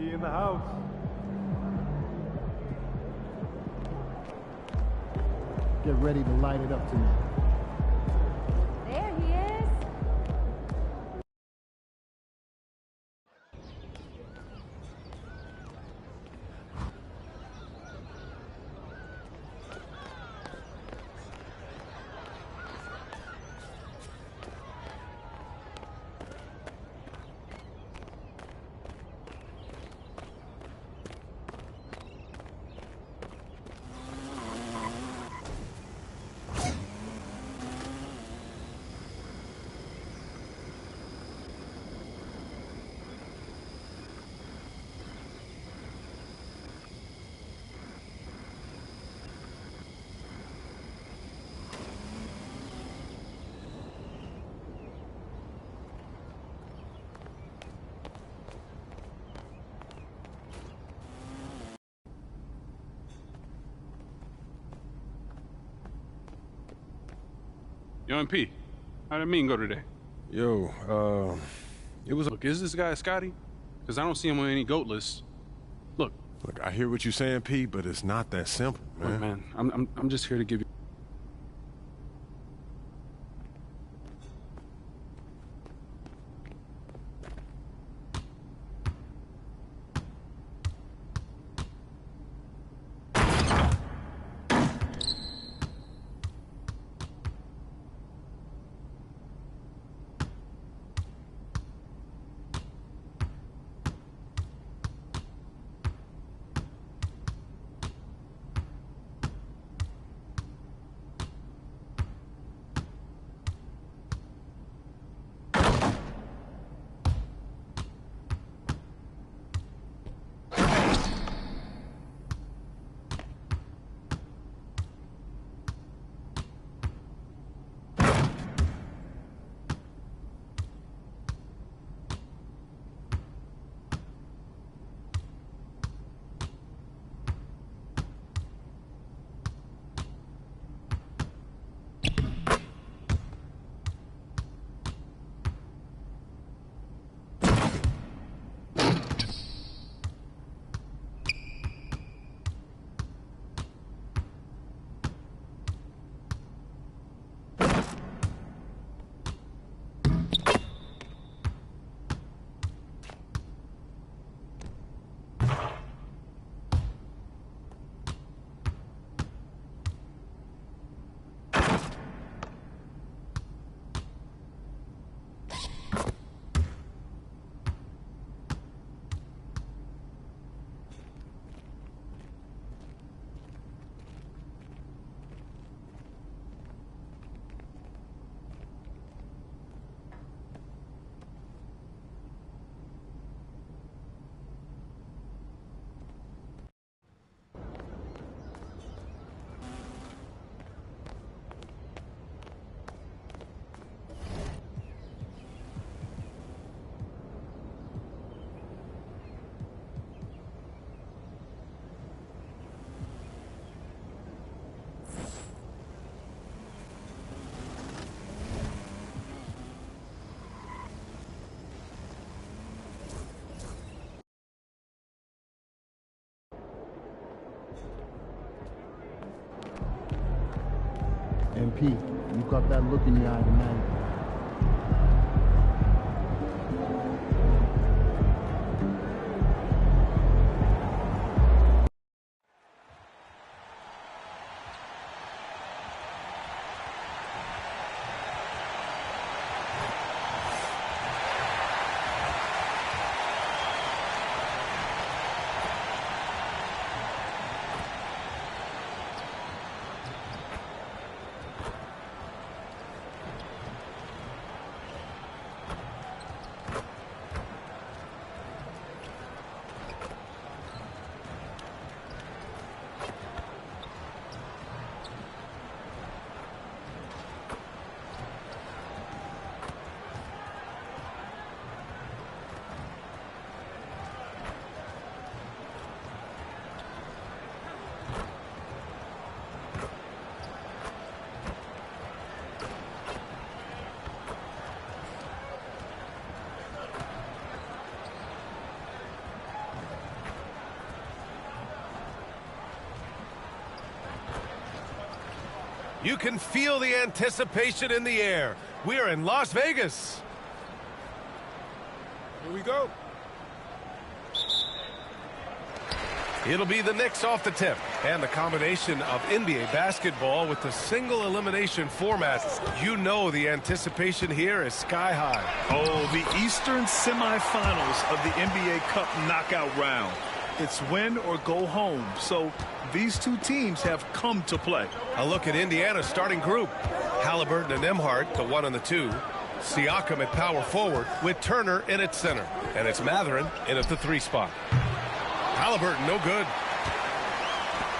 He in the house. Get ready to light it up tonight. There he is. Yo, MP, how did meeting go today? Yo, it was... Look, is this guy Scotty? Because I don't see him on any GOAT lists. Look, I hear what you're saying, P, but it's not that simple, man. look, man, I'm just here to give you... MP, you got that look in your eye tonight. You can feel the anticipation in the air. We are in Las Vegas. Here we go. It'll be the Knicks off the tip. And the combination of NBA basketball with the single elimination format, you know the anticipation here is sky high. Oh, the Eastern semifinals of the NBA Cup knockout round. It's win or go home. So these two teams have come to play. A look at Indiana's starting group. Halliburton and Nembhard, the 1 and the 2. Siakam at power forward with Turner in at center. And it's Mathurin in at the 3 spot. Halliburton, no good.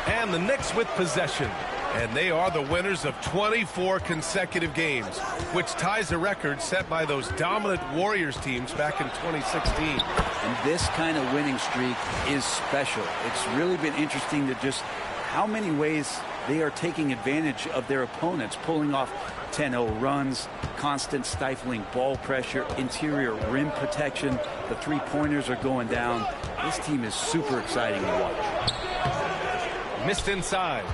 And the Knicks with possession. And they are the winners of 24 consecutive games, which ties a record set by those dominant Warriors teams back in 2016. And this kind of winning streak is special. It's really been interesting to just how many ways they are taking advantage of their opponents, pulling off 10-0 runs, constant stifling ball pressure, interior rim protection. The three-pointers are going down. This team is super exciting to watch. Missed inside.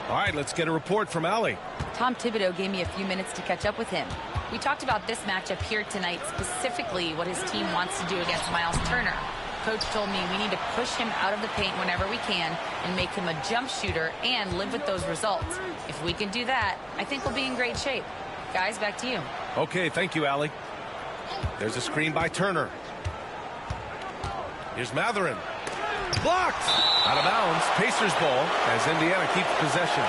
All right, let's get a report from Allie. Tom Thibodeau gave me a few minutes to catch up with him. We talked about this matchup here tonight, specifically what his team wants to do against Miles Turner. Coach told me we need to push him out of the paint whenever we can and make him a jump shooter and live with those results. If we can do that, I think we'll be in great shape. Guys, back to you. Okay, thank you, Allie. There's a screen by Turner. Here's Mathurin. Blocked! Out of bounds, Pacers ball as Indiana keeps possession.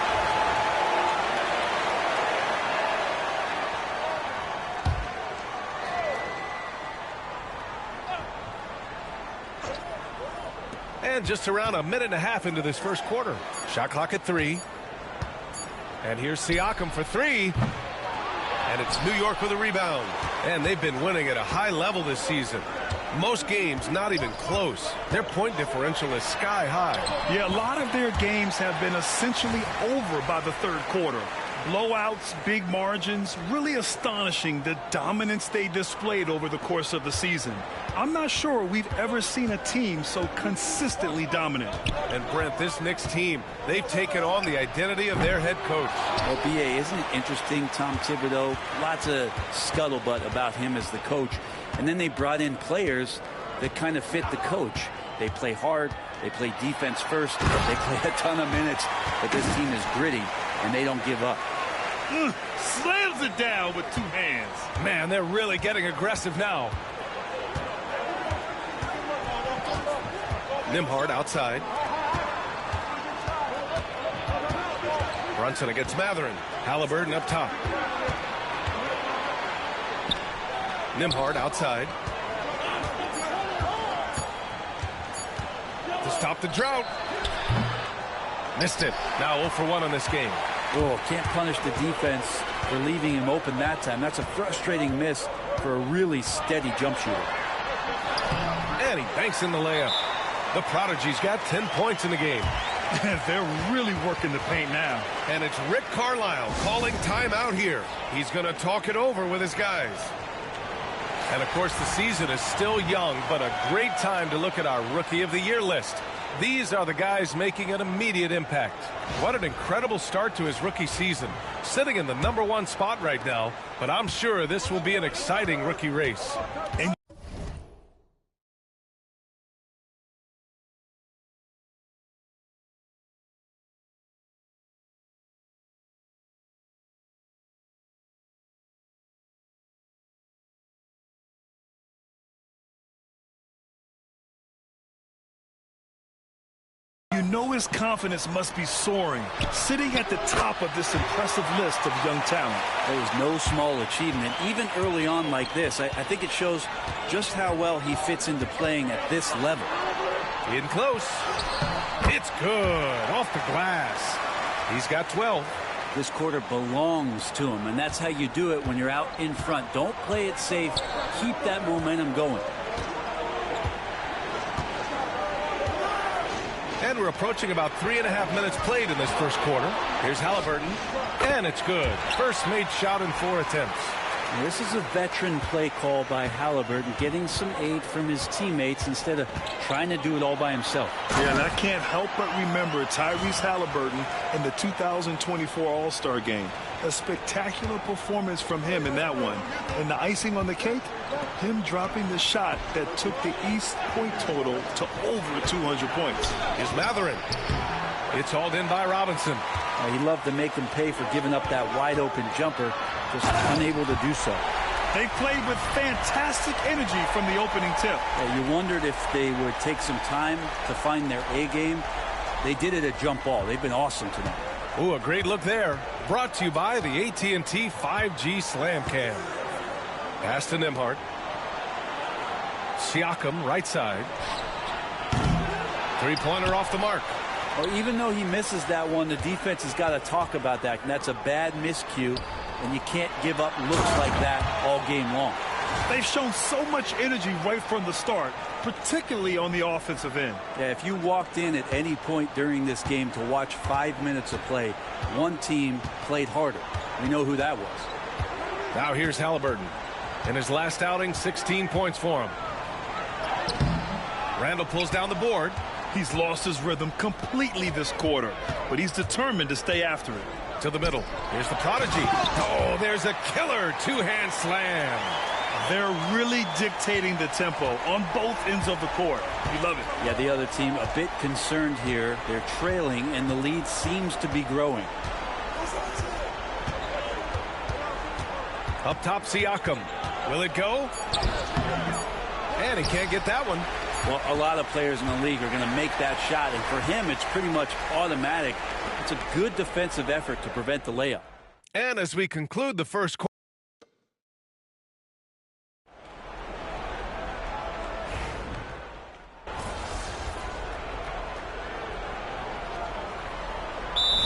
And just around a minute and a half into this first quarter. Shot clock at 3. And here's Siakam for 3. And it's New York with a rebound. And they've been winning at a high level this season. Most games not even close. Their point differential is sky high. Yeah, a lot of their games have been essentially over by the third quarter. Blowouts, big margins, really astonishing the dominance they displayed over the course of the season. I'm not sure we've ever seen a team so consistently dominant. And Brent, this Knicks team, they've taken on the identity of their head coach. Well, B.A., isn't it interesting, Tom Thibodeau? Lots of scuttlebutt about him as the coach. And then they brought in players that kind of fit the coach. They play hard, they play defense first, they play a ton of minutes, but this team is gritty, and they don't give up. Slams it down with 2 hands. Man, they're really getting aggressive now. Nembhard outside. Brunson against Mathurin. Halliburton up top. Nembhard outside. To stop the drought. Missed it. Now 0 for 1 on this game. Oh, can't punish the defense for leaving him open that time. That's a frustrating miss for a really steady jump shooter. And he banks in the layup. The Prodigy's got 10 points in the game. They're really working the paint now. And it's Rick Carlisle calling timeout here. He's going to talk it over with his guys. And, of course, the season is still young, but a great time to look at our Rookie of the Year list. These are the guys making an immediate impact. What an incredible start to his rookie season. Sitting in the #1 spot right now, but I'm sure this will be an exciting rookie race. You know his confidence must be soaring, sitting at the top of this impressive list of young talent. That was no small achievement, even early on like this. I think it shows just how well he fits into playing at this level. In close. It's good. Off the glass. He's got 12. This quarter belongs to him, and that's how you do it when you're out in front. Don't play it safe. Keep that momentum going. And we're approaching about 3.5 minutes played in this first quarter. Here's Halliburton, and it's good. First made shot in 4 attempts. This is a veteran play call by Halliburton, getting some aid from his teammates instead of trying to do it all by himself. Yeah, and I can't help but remember Tyrese Halliburton in the 2024 All-Star game. A spectacular performance from him in that one. And the icing on the cake, him dropping the shot that took the East point total to over 200 points. Here's Matherin. It's hauled in by Robinson. He loved to make him pay for giving up that wide-open jumper, just unable to do so. They played with fantastic energy from the opening tip. You wondered if they would take some time to find their A game. They did it at jump ball. They've been awesome tonight. Ooh, a great look there. Brought to you by the AT&T 5G Slam Cam. Pass to Nembhard. Siakam, right side. Three-pointer off the mark. Well, even though he misses that one, the defense has got to talk about that. And that's a bad miscue, and you can't give up looks like that all game long. They've shown so much energy right from the start, particularly on the offensive end. Yeah, if you walked in at any point during this game to watch 5 minutes of play, one team played harder. We know who that was. Now here's Halliburton. In his last outing, 16 points for him. Randall pulls down the board. He's lost his rhythm completely this quarter, but he's determined to stay after it. To the middle. Here's the prodigy. Oh, there's a killer two-hand slam. They're really dictating the tempo on both ends of the court. You love it. Yeah, the other team a bit concerned here. They're trailing, and the lead seems to be growing. Up top, Siakam. Will it go? And he can't get that one. Well, a lot of players in the league are going to make that shot, and for him, it's pretty much automatic. It's a good defensive effort to prevent the layup. And as we conclude the first quarter,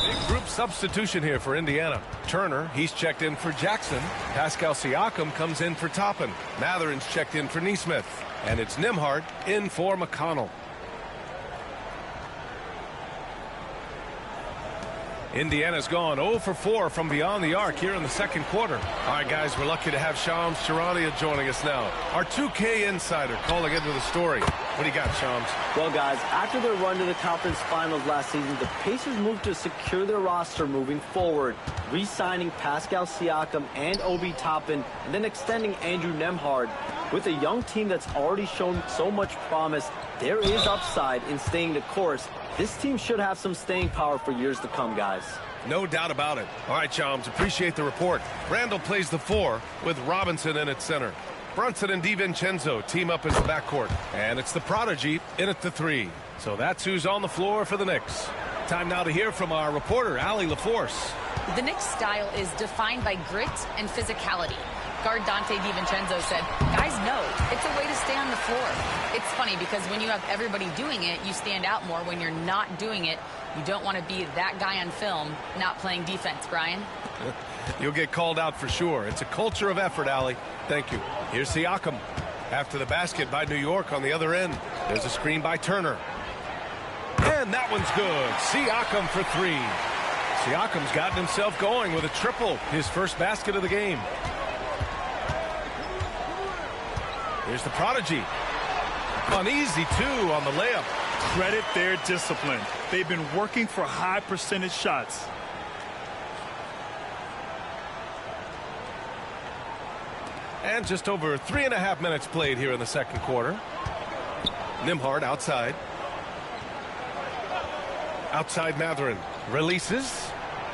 big group substitution here for Indiana. Turner, he's checked in for Jackson. Pascal Siakam comes in for Toppin. Matherin's checked in for Nesmith. And it's Nembhard in for McConnell. Indiana's gone 0 for 4 from beyond the arc here in the second quarter. All right, guys, we're lucky to have Shams Charania joining us now. Our 2K insider calling into the story. What do you got, Shams? Well, guys, after their run to the conference finals last season, the Pacers moved to secure their roster moving forward, re-signing Pascal Siakam and Obi Toppin, and then extending Andrew Nembhard. With a young team that's already shown so much promise, there is upside in staying the course. This team should have some staying power for years to come, guys. No doubt about it. All right, Shams, appreciate the report. Randall plays the 4 with Robinson in at center. Brunson and DiVincenzo team up in the backcourt. And it's the prodigy in at the 3. So that's who's on the floor for the Knicks. Time now to hear from our reporter, Allie LaForce. The Knicks' style is defined by grit and physicality. Guard Dante DiVincenzo said, guys know it's a way to stay on the floor. It's funny because when you have everybody doing it, you stand out more. When you're not doing it, you don't want to be that guy on film not playing defense, Brian. You'll get called out for sure. It's a culture of effort, Allie. Thank you. Here's Siakam. After the basket by New York on the other end. There's a screen by Turner. And that one's good. Siakam for 3. Siakam's gotten himself going with a triple. His first basket of the game. Here's the prodigy. An easy 2 on the layup. Credit their discipline. They've been working for high percentage shots. And just over 3.5 minutes played here in the second quarter. Nembhard outside. Outside Matherin. Releases.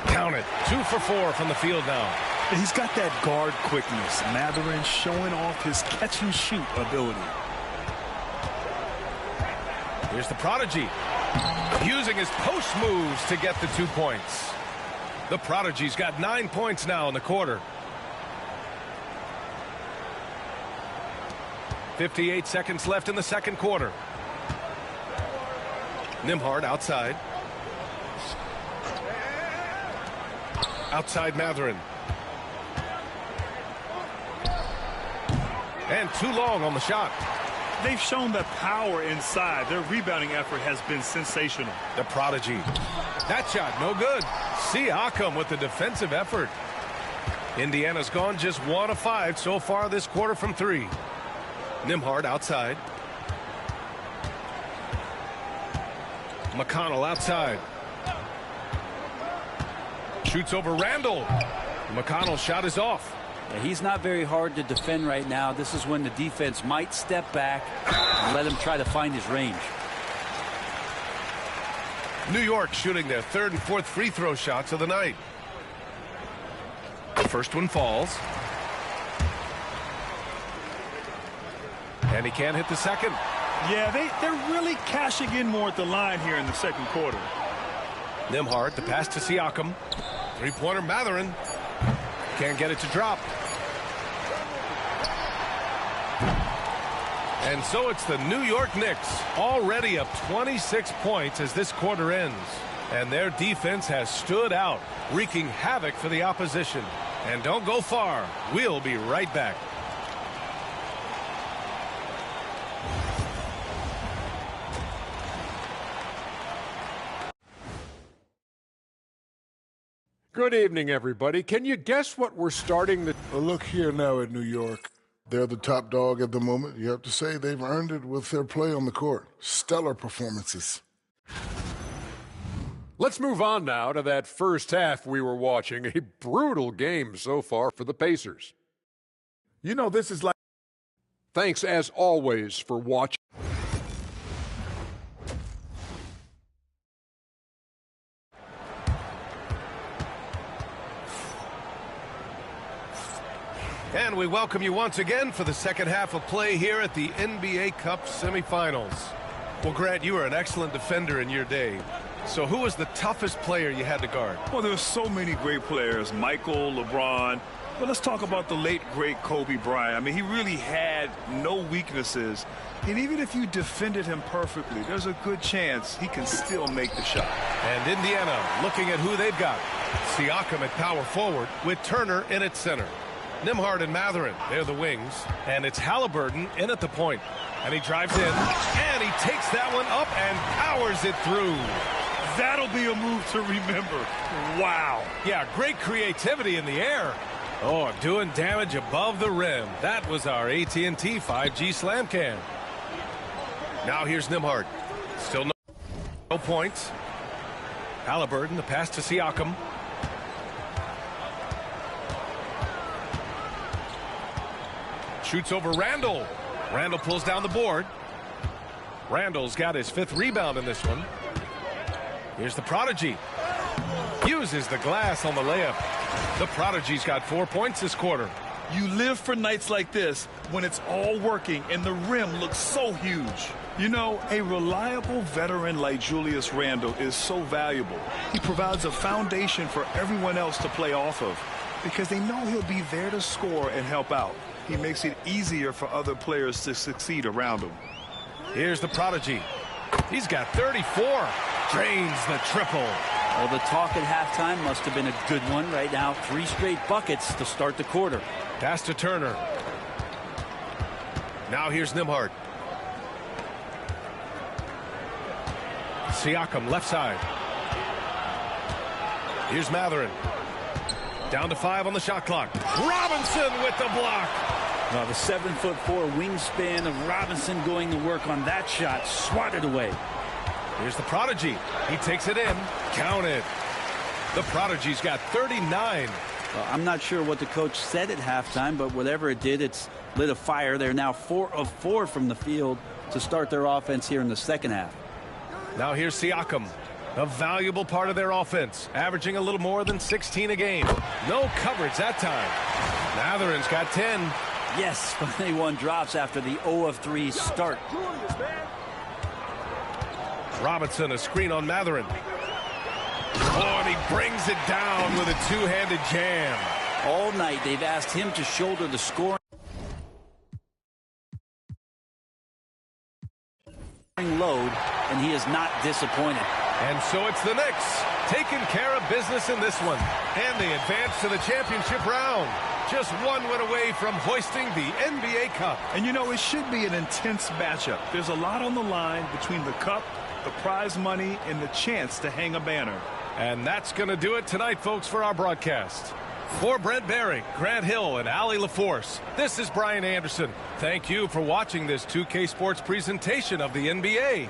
Count it. 2 for 4 from the field now. He's got that guard quickness. Matherin showing off his catch-and-shoot ability. Here's the prodigy. Using his post moves to get the 2 points. The prodigy's got 9 points now in the quarter. 58 seconds left in the second quarter. Nembhard outside. Outside Matherin. And too long on the shot. They've shown the power inside. Their rebounding effort has been sensational. The prodigy. That shot, no good. Siakam with the defensive effort. Indiana's gone just 1 of 5 so far this quarter from 3. Nembhard outside. McConnell outside. Shoots over Randall. McConnell's shot is off. Yeah, he's not very hard to defend right now. This is when the defense might step back and let him try to find his range. New York shooting their 3rd and 4th free throw shots of the night. The first one falls. And he can't hit the second. Yeah, they're really cashing in more at the line here in the second quarter. Nembhard, the pass to Siakam. Three-pointer Mathurin. Can't get it to drop. And so it's the New York Knicks, already up 26 points as this quarter ends. And their defense has stood out, wreaking havoc for the opposition. And don't go far. We'll be right back. Good evening, everybody. Can you guess what we're starting to... Well, look here now at New York. They're the top dog at the moment. You have to say they've earned it with their play on the court. Stellar performances. Let's move on now to that first half we were watching. A brutal game so far for the Pacers. You know, this is like... Thanks, as always, for watching. And we welcome you once again for the second half of play here at the NBA Cup semifinals. Well, Grant, you were an excellent defender in your day. So who was the toughest player you had to guard? Well, there were so many great players, Michael, LeBron. But let's talk about the late, great Kobe Bryant. I mean, he really had no weaknesses. And even if you defended him perfectly, there's a good chance he can still make the shot. And Indiana looking at who they've got. Siakam at power forward with Turner in at center. Nembhard and Mathurin, they're the wings. And it's Halliburton in at the point. And he drives in, and he takes that one up and powers it through. That'll be a move to remember. Wow. Yeah, great creativity in the air. Oh, doing damage above the rim. That was our AT&T 5G slam cam. Now here's Nembhard. Still no points. Halliburton, the pass to Siakam. Shoots over Randall. Randall pulls down the board. Randall's got his 5th rebound in this one. Here's the Prodigy. Uses the glass on the layup. The Prodigy's got 4 points this quarter. You live for nights like this when it's all working and the rim looks so huge. You know, a reliable veteran like Julius Randle is so valuable. He provides a foundation for everyone else to play off of because they know he'll be there to score and help out. He makes it easier for other players to succeed around him. Here's the Prodigy. He's got 34. Drains the triple. Well, the talk at halftime must have been a good one. Right now, 3 straight buckets to start the quarter. Pass to Turner. Now here's Nembhard. Siakam left side. Here's Mathurin. Down to 5 on the shot clock. Robinson with the block. Now the 7'4" wingspan of Robinson going to work on that shot. Swatted away. Here's the Prodigy. He takes it in. Count it. The Prodigy's got 39. Well, I'm not sure what the coach said at halftime, but whatever it did, it's lit a fire. They're now 4 of 4 from the field to start their offense here in the second half. Now here's Siakam. A valuable part of their offense, averaging a little more than 16 a game. No coverage that time. Mathurin's got 10. Yes, but they won drops after the 0 of 3 start. Robinson, a screen on Mathurin. Oh, and he brings it down with a two-handed jam. All night they've asked him to shoulder the scoring load, and he is not disappointed. And so it's the Knicks taking care of business in this one. And they advance to the championship round. Just one win away from hoisting the NBA Cup. And you know, it should be an intense matchup. There's a lot on the line between the cup, the prize money, and the chance to hang a banner. And that's going to do it tonight, folks, for our broadcast. For Brent Barry, Grant Hill, and Allie LaForce, this is Brian Anderson. Thank you for watching this 2K Sports presentation of the NBA.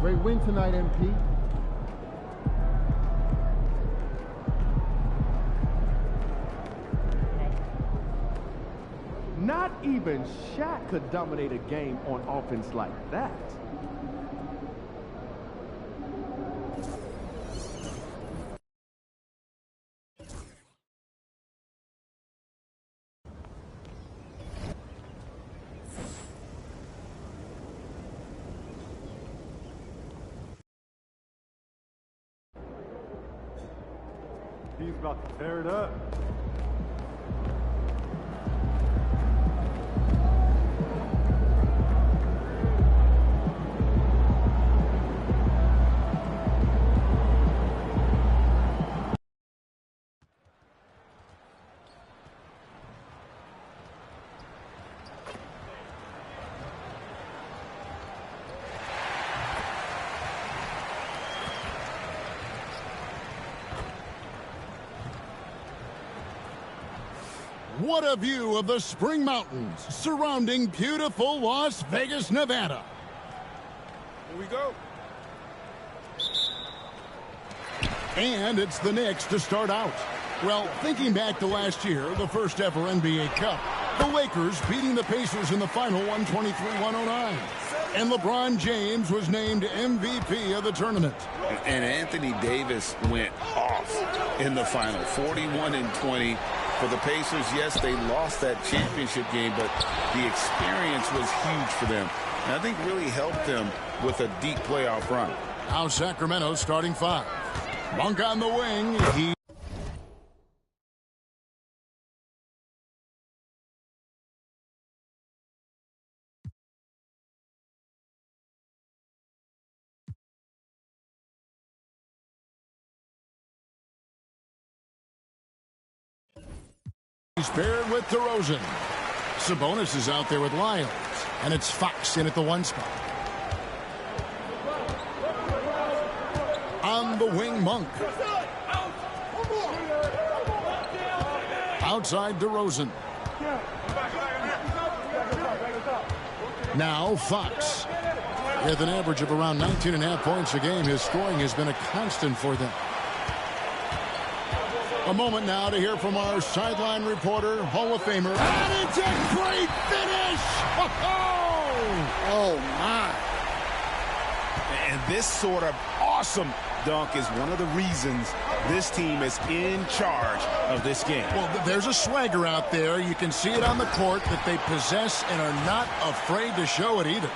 Great win tonight, MP. Not even Shaq could dominate a game on offense like that. He's about to tear it up. What a view of the Spring Mountains surrounding beautiful Las Vegas, Nevada. Here we go. And it's the Knicks to start out. Well, thinking back to last year, the first ever NBA Cup, the Lakers beating the Pacers in the final 123-109. And LeBron James was named MVP of the tournament. And Anthony Davis went off in the final, 41-20. For the Pacers, yes, they lost that championship game, but the experience was huge for them. And I think really helped them with a deep playoff run. Now Sacramento starting five. Monk on the wing. He He's paired with DeRozan. Sabonis is out there with Lyles. And it's Fox in at the one spot. On the wing, Monk. Outside DeRozan. Now Fox. With an average of around 19.5 points a game, his scoring has been a constant for them. A moment now to hear from our sideline reporter, Hall of Famer. And it's a great finish! Oh, my. And this sort of awesome dunk is one of the reasons this team is in charge of this game. Well, there's a swagger out there. You can see it on the court that they possess and are not afraid to show it either.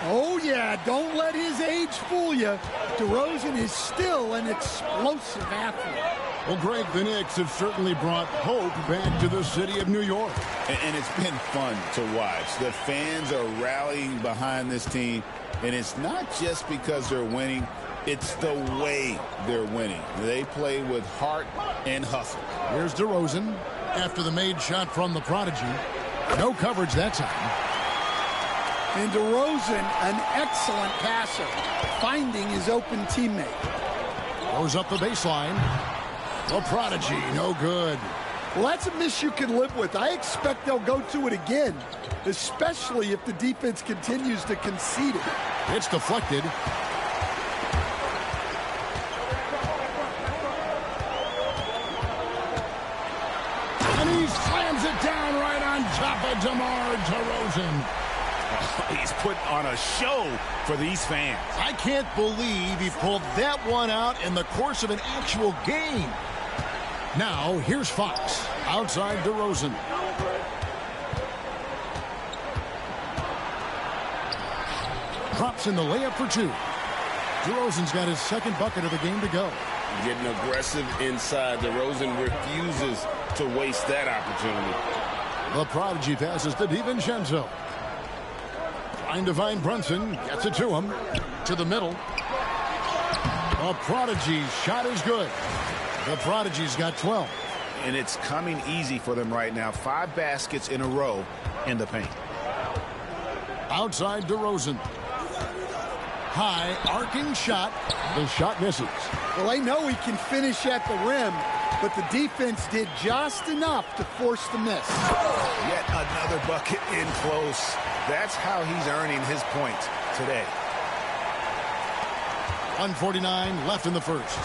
Oh, yeah, don't let his age fool you. DeRozan is still an explosive athlete. Well, Greg, the Knicks have certainly brought hope back to the city of New York. And it's been fun to watch. The fans are rallying behind this team, and it's not just because they're winning. It's the way they're winning. They play with heart and hustle. Here's DeRozan after the made shot from the prodigy. No coverage that time. And DeRozan, an excellent passer, finding his open teammate. Goes up the baseline. The prodigy, no good. Well, that's a miss you can live with. I expect they'll go to it again, especially if the defense continues to concede it. It's deflected. And he slams it down right on top of DeMar DeRozan. He's put on a show for these fans. I can't believe he pulled that one out in the course of an actual game. Now, here's Fox. Outside DeRozan. Drops in the layup for two. DeRozan's got his second bucket of the game to go. Getting aggressive inside. DeRozan refuses to waste that opportunity. The prodigy passes to DiVincenzo. Trying to find Brunson. Gets it to him. To the middle. The prodigy's shot is good. The Prodigy's got 12. And it's coming easy for them right now. 5 baskets in a row in the paint. Outside DeRozan. High arcing shot. The shot misses. Well, they know he can finish at the rim, but the defense did just enough to force the miss. Yet another bucket in close. That's how he's earning his points today. 1:49 left in the first.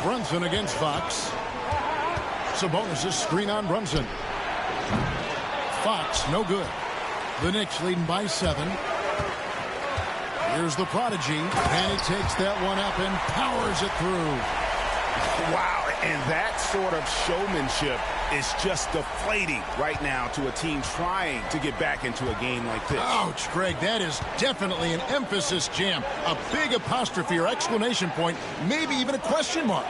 Brunson against Fox. Sabonis' screen on Brunson. Fox, no good. The Knicks leading by 7. Here's the Prodigy, and he takes that one up and powers it through. Wow, and that sort of showmanship is just deflating right now to a team trying to get back into a game like this. Ouch, Greg, that is definitely an emphasis jam. A big apostrophe or exclamation point, maybe even a question mark.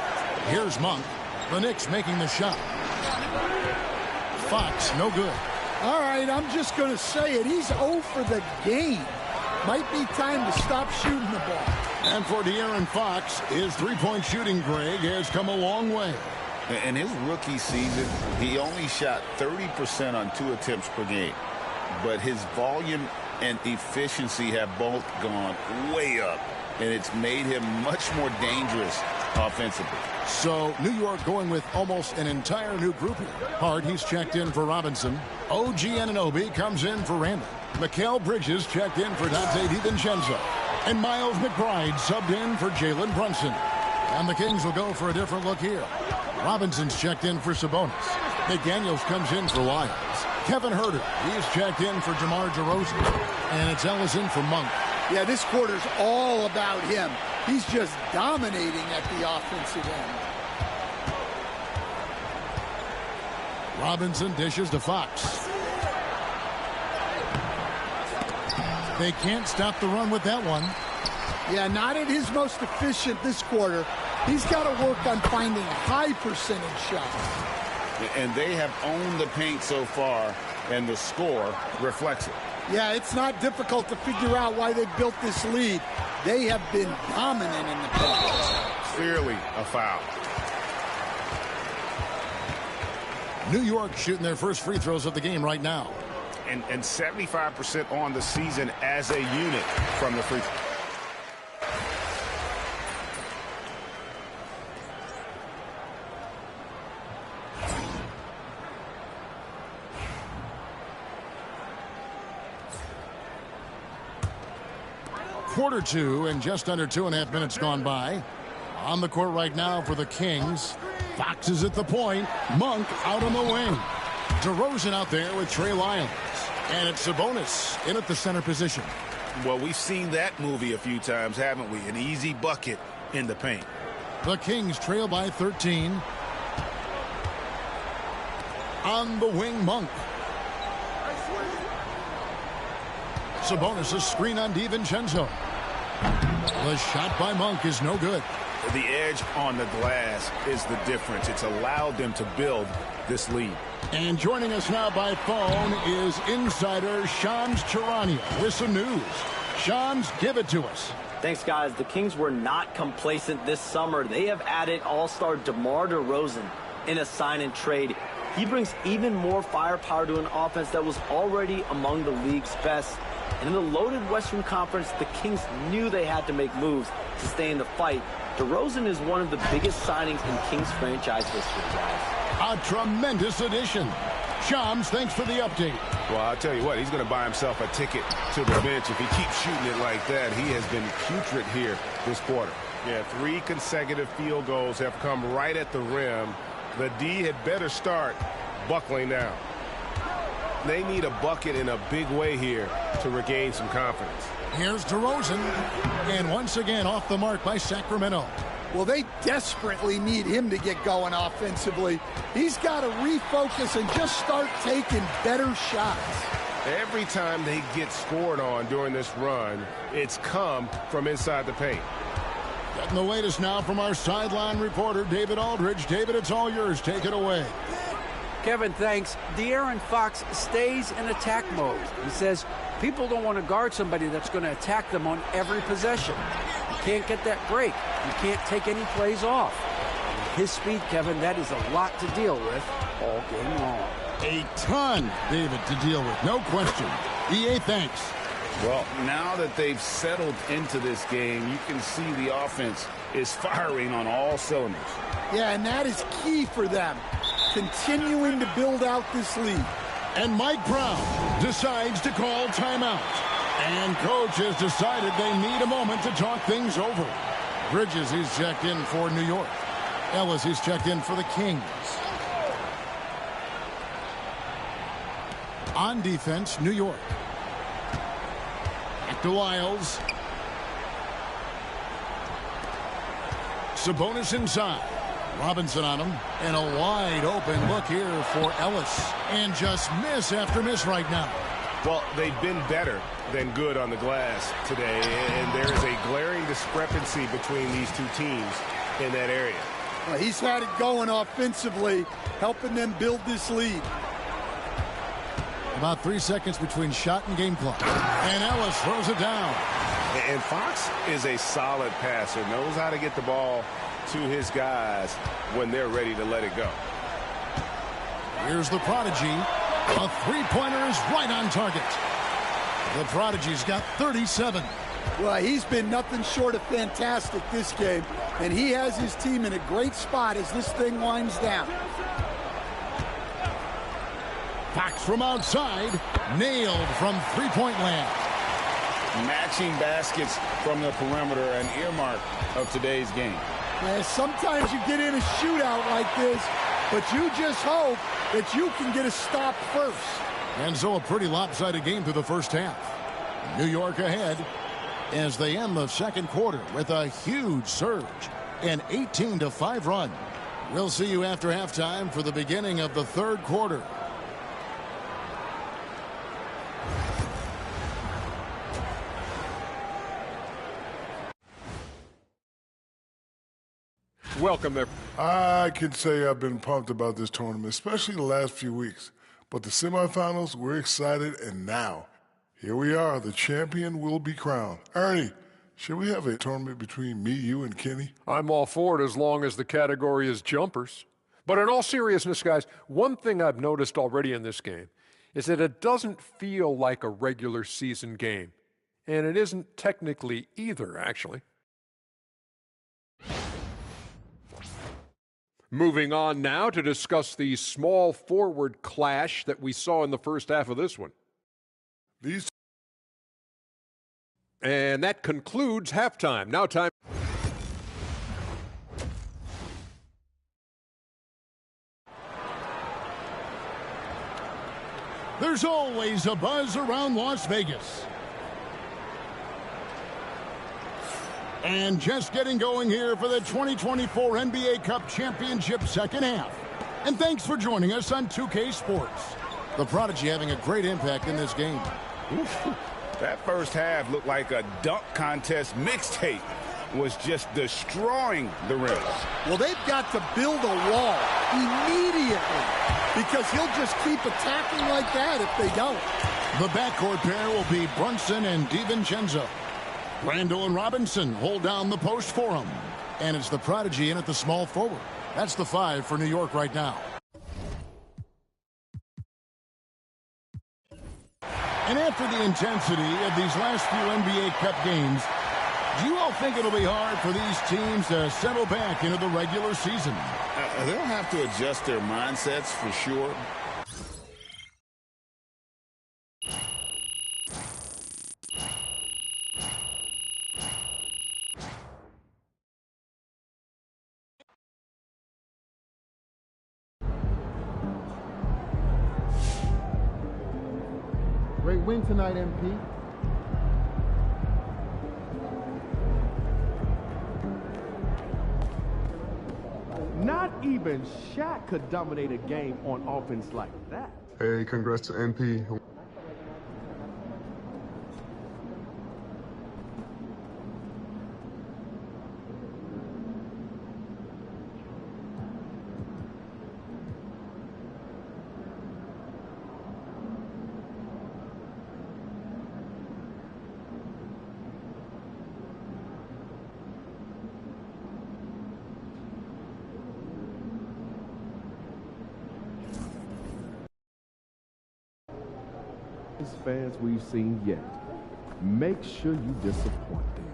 Here's Monk. The Knicks making the shot. Fox, no good. All right, I'm just going to say it. He's 0 for the game. Might be time to stop shooting the ball. And for De'Aaron Fox, his three-point shooting, Greg, has come a long way. In his rookie season, he only shot 30% on 2 attempts per game. But his volume and efficiency have both gone way up. And it's made him much more dangerous offensively. So New York going with almost an entire new group here. Hart, he's checked in for Robinson. OG Anunoby comes in for Randall. Mikal Bridges checked in for Dante DiVincenzo. And Miles McBride subbed in for Jalen Brunson. And the Kings will go for a different look here. Robinson's checked in for Sabonis. McDaniels comes in for Lyons. Kevin Huerter, he's checked in for DeMar DeRozan. And it's Ellison for Monk. Yeah, this quarter's all about him. He's just dominating at the offensive end. Robinson dishes to Fox. They can't stop the run with that one. Yeah, not at his most efficient this quarter. He's got to work on finding high percentage shots. And they have owned the paint so far, and the score reflects it. Yeah, it's not difficult to figure out why they built this lead. They have been dominant in the paint. Clearly a foul. New York shooting their first free throws of the game right now. And 75% on the season as a unit from the free throw. Quarter 2 and just under 2.5 minutes gone by. On the court right now for the Kings. Fox is at the point. Monk out on the wing. DeRozan out there with Trey Lyons. And it's Sabonis in at the center position. Well, we've seen that movie a few times, haven't we? An easy bucket in the paint. The Kings trail by 13. On the wing, Monk. Sabonis' screen on DiVincenzo. The shot by Monk is no good. The edge on the glass is the difference. It's allowed them to build this lead. And joining us now by phone is insider Shams Charania with some news. Shams, give it to us. Thanks, guys. The Kings were not complacent this summer. They have added all-star DeMar DeRozan in a sign and trade. He brings even more firepower to an offense that was already among the league's best. And in the loaded Western Conference, the Kings knew they had to make moves to stay in the fight. DeRozan is one of the biggest signings in Kings franchise history, guys. A tremendous addition. Shams, thanks for the update. Well, I'll tell you what, he's going to buy himself a ticket to the bench. If he keeps shooting it like that, he has been putrid here this quarter. Yeah, 3 consecutive field goals have come right at the rim. The D had better start buckling now. They need a bucket in a big way here to regain some confidence. Here's DeRozan. And once again off the mark by Sacramento. Well, they desperately need him to get going offensively. He's got to refocus and just start taking better shots. Every time they get scored on during this run, it's come from inside the paint. Getting the latest now from our sideline reporter, David Aldridge. David, it's all yours. Take it away. Kevin, thanks. De'Aaron Fox stays in attack mode. He says people don't want to guard somebody that's going to attack them on every possession. can't get that break. You can't take any plays off. With his speed, Kevin, that is a lot to deal with all game long. A ton, David, to deal with, no question. EA, thanks. Well, now that they've settled into this game, you can see the offense is firing on all cylinders. Yeah, and that is key for them, continuing to build out this lead. And Mike Brown decides to call timeout. And coach has decided they need a moment to talk things over. Bridges, he's checked in for New York. Ellis, he's checked in for the Kings. On defense, New York. Back to Lyles. Sabonis inside. Robinson on him. And a wide open look here for Ellis. And just miss after miss right now. Well, they've been better than good on the glass today, and there is a glaring discrepancy between these two teams in that area. Well, he's had it going offensively, helping them build this lead. About 3 seconds between shot and game clock. And Ellis throws it down. And Fox is a solid passer, knows how to get the ball to his guys when they're ready to let it go. Here's the Prodigy. A three-pointer is right on target. The Prodigy's got 37. Well, he's been nothing short of fantastic this game, and he has his team in a great spot as this thing winds down. Fox from outside, nailed from three-point land. Matching baskets from the perimeter, an earmark of today's game. Yeah, sometimes you get in a shootout like this, but you just hope that you can get a stop first. And so a pretty lopsided game through the first half. New York ahead as they end the second quarter with a huge surge, an 18-5 run. We'll see you after halftime for the beginning of the third quarter. Welcome there. I can say I've been pumped about this tournament, especially the last few weeks. But the semifinals, we're excited, and now, here we are. The champion will be crowned. Ernie, should we have a tournament between me, you, and Kenny? I'm all for it as long as the category is jumpers. But in all seriousness, guys, one thing I've noticed already in this game is that it doesn't feel like a regular season game. And it isn't technically either, actually. Moving on now to discuss the small forward clash that we saw in the first half of this one. And that concludes halftime. Now time. There's always a buzz around Las Vegas. And just getting going here for the 2024 NBA Cup Championship second half. And thanks for joining us on 2K Sports. The Prodigy having a great impact in this game. That first half looked like a dunk contest mixtape was just destroying the rim. Well, they've got to build a wall immediately because he'll just keep attacking like that if they don't. The backcourt pair will be Brunson and DiVincenzo. Randall and Robinson hold down the post for him. And it's the Prodigy in at the small forward. That's the 5 for New York right now. And after the intensity of these last few NBA Cup games, do you all think it'll be hard for these teams to settle back into the regular season? They'll have to adjust their mindsets for sure. Great win tonight, MP. Not even Shaq could dominate a game on offense like that. Hey, congrats to MP. best fans we've seen yet. Make sure you disappoint them.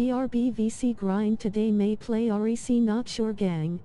BRB VC grind today may play REC not sure gang.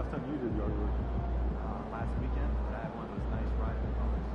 last time you did yard work? Last weekend, I had one of those nice riding cars.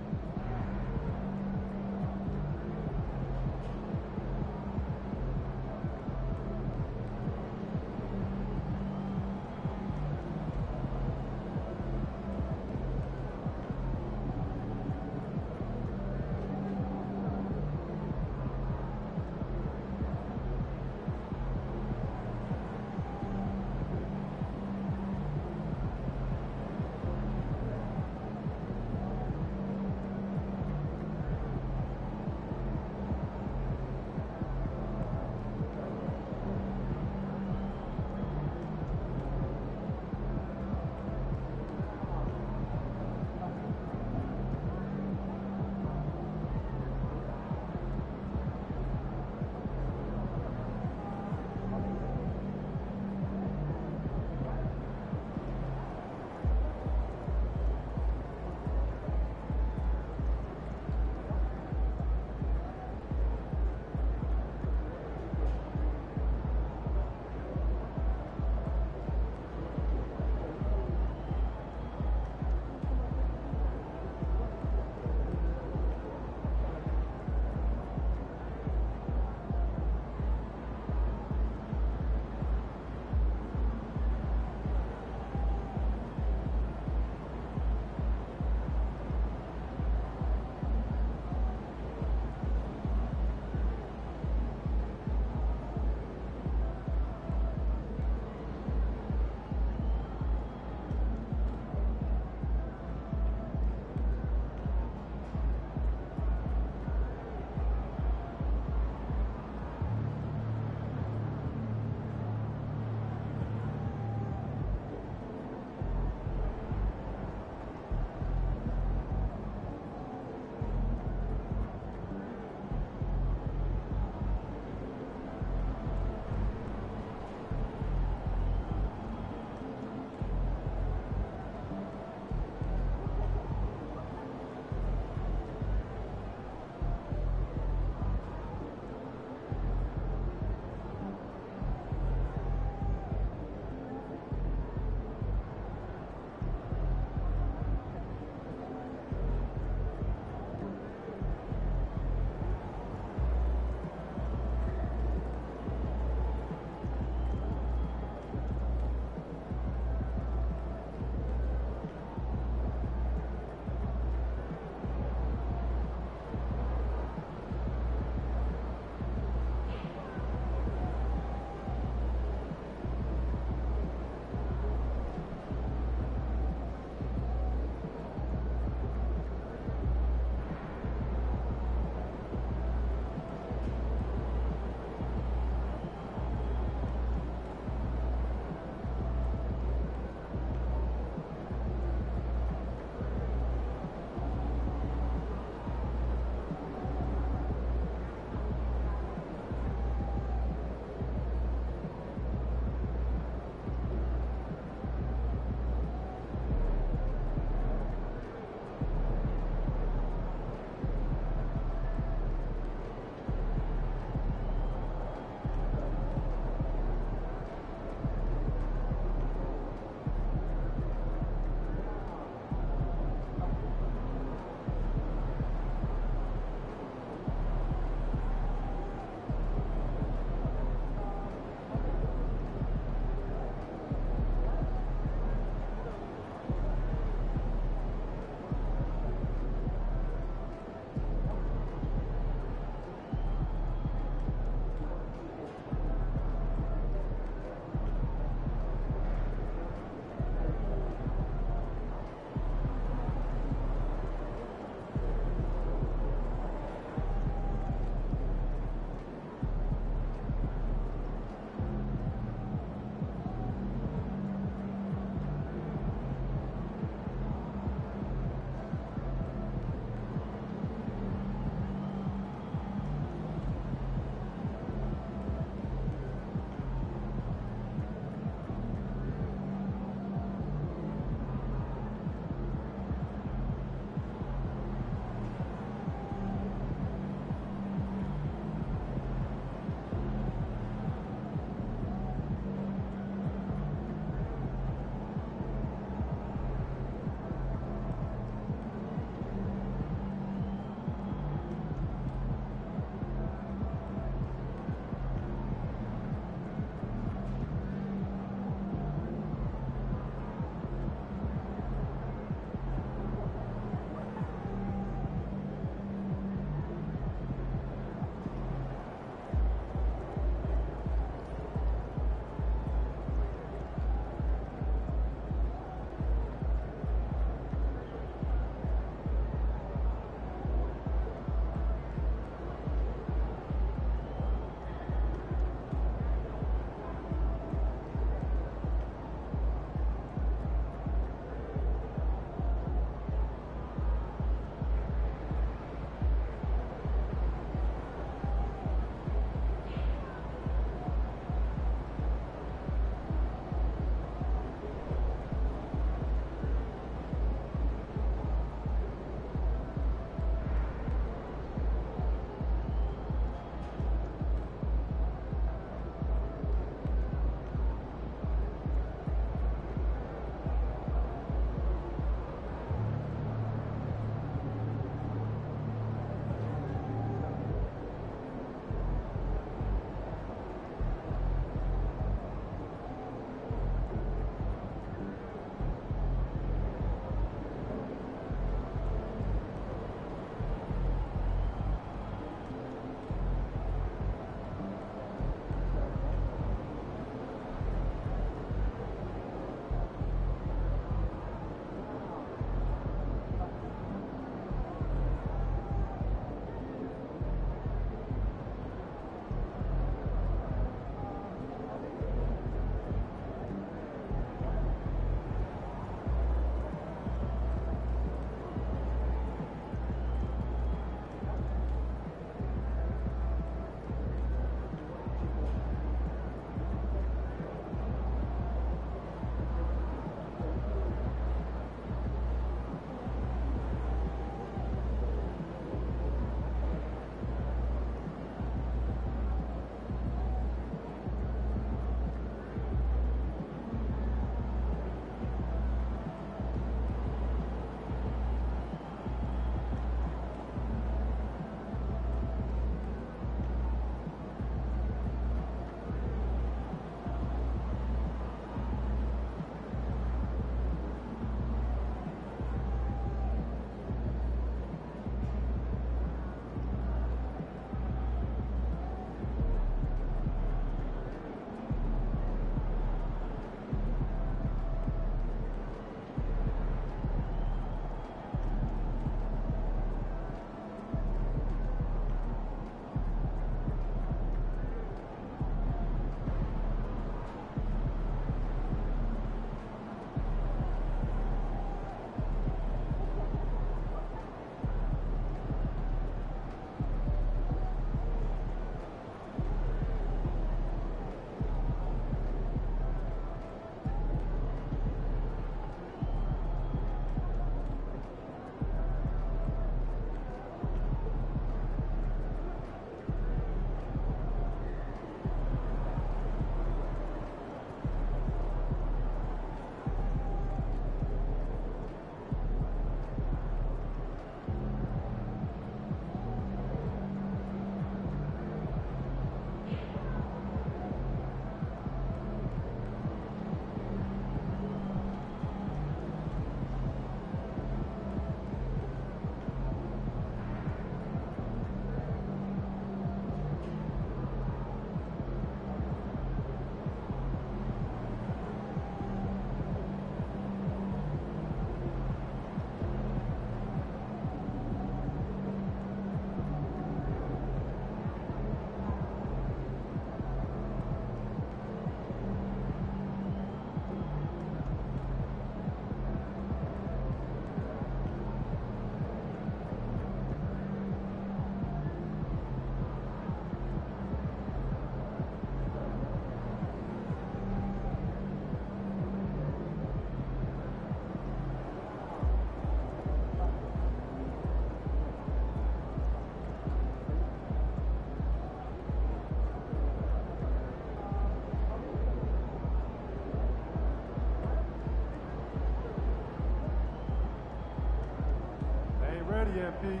MP.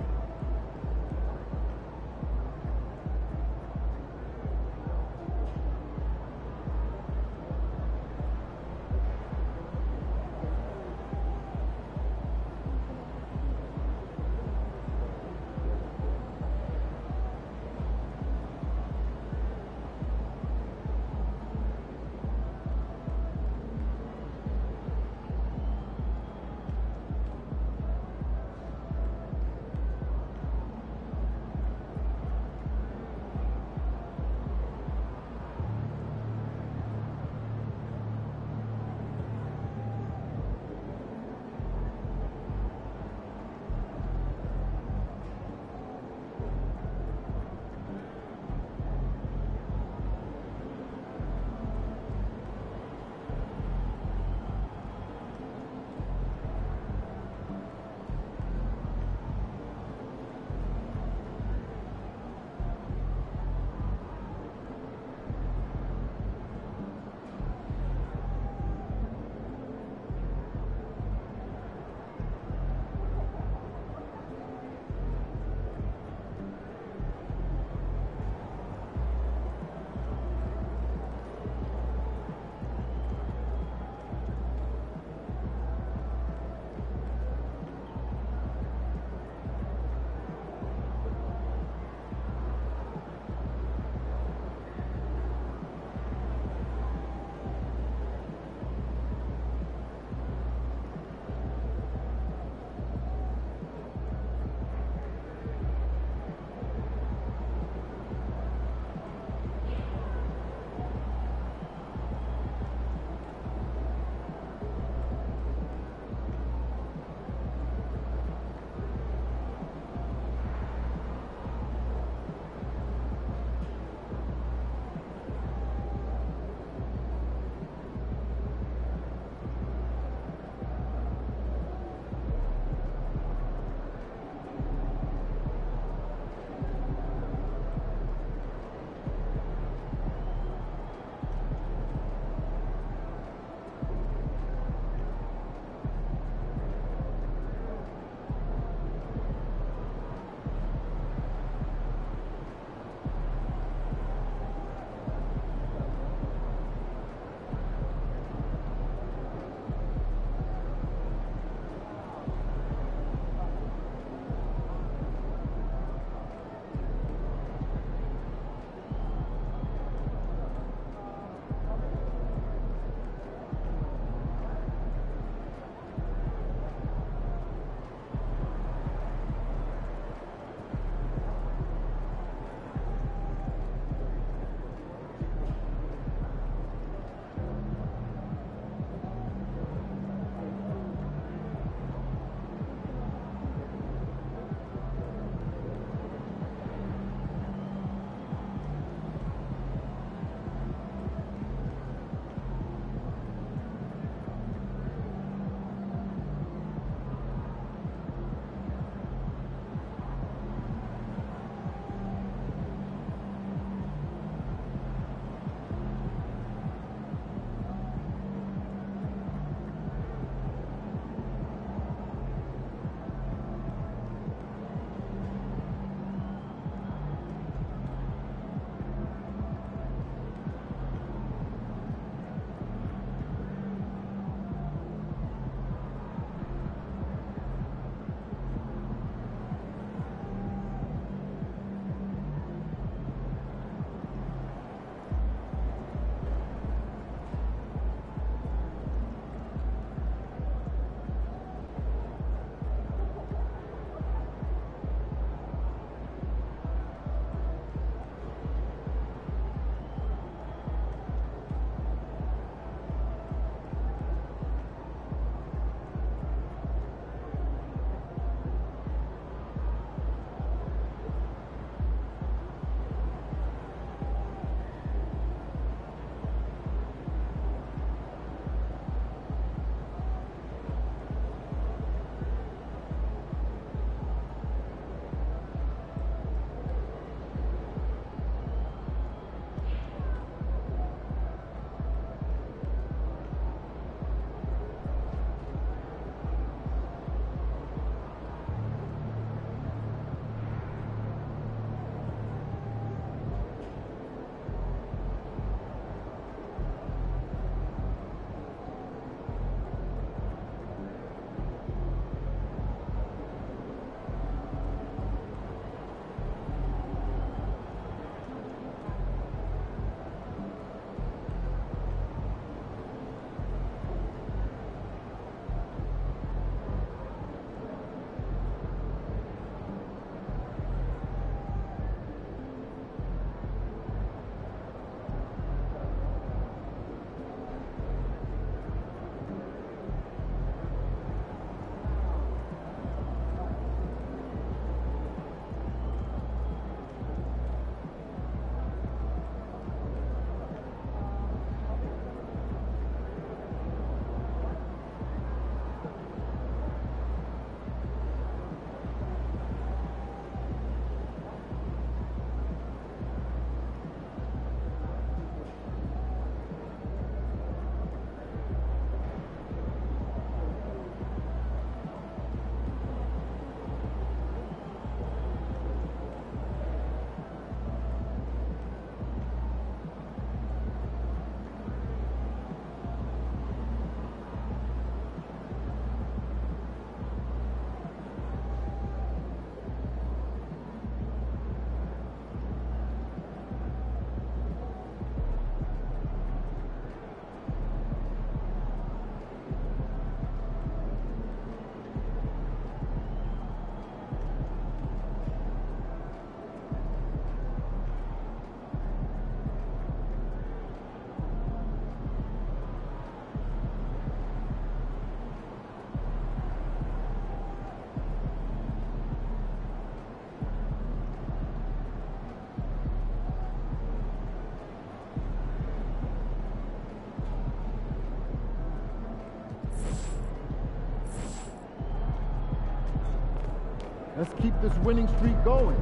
keep this winning streak going.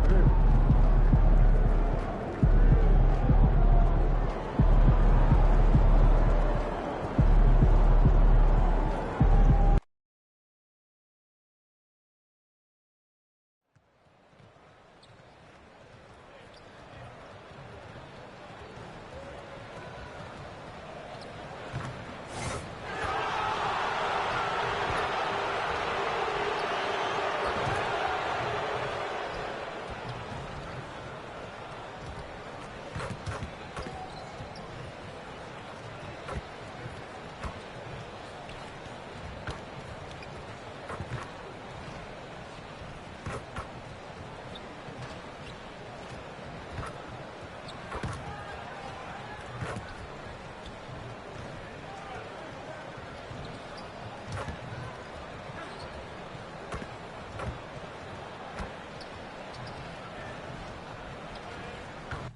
Here.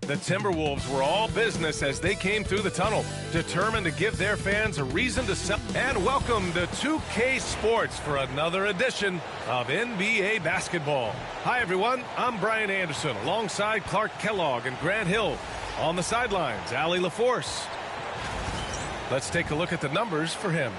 The Timberwolves were all business as they came through the tunnel, determined to give their fans a reason to sell. And welcome to 2K Sports for another edition of NBA basketball. Hi, everyone. I'm Brian Anderson alongside Clark Kellogg and Grant Hill. On the sidelines, Allie LaForce. Let's take a look at the numbers for him.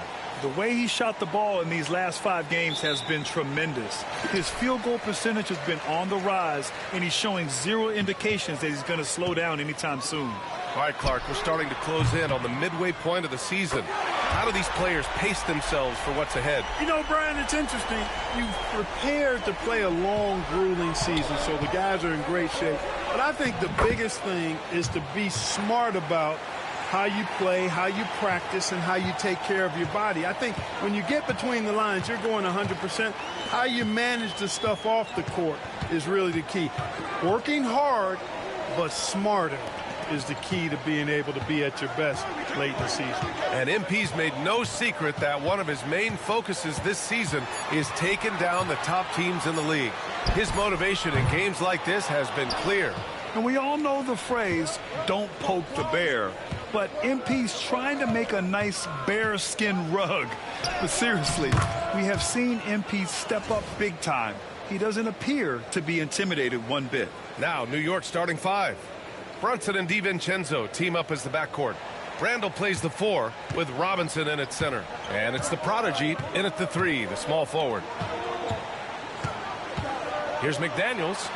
The way he shot the ball in these last 5 games has been tremendous. His field goal percentage has been on the rise, and he's showing zero indications that he's going to slow down anytime soon. All right, Clark, we're starting to close in on the midway point of the season. How do these players pace themselves for what's ahead? You know, Brian, it's interesting. You've prepared to play a long, grueling season, so the guys are in great shape. But I think the biggest thing is to be smart about how you play, how you practice, and how you take care of your body. I think when you get between the lines, you're going 100%. How you manage the stuff off the court is really the key. Working hard, but smarter is the key to being able to be at your best late in the season. And MP's made no secret that one of his main focuses this season is taking down the top teams in the league. His motivation in games like this has been clear. And we all know the phrase, don't poke the bear. But MP's trying to make a nice bear skin rug. But seriously, we have seen MP step up big time. He doesn't appear to be intimidated one bit. Now, New York starting 5. Brunson and DiVincenzo team up as the backcourt. Randall plays the 4 with Robinson in at center. And it's the Prodigy in at the 3, the small forward. Here's McDaniels.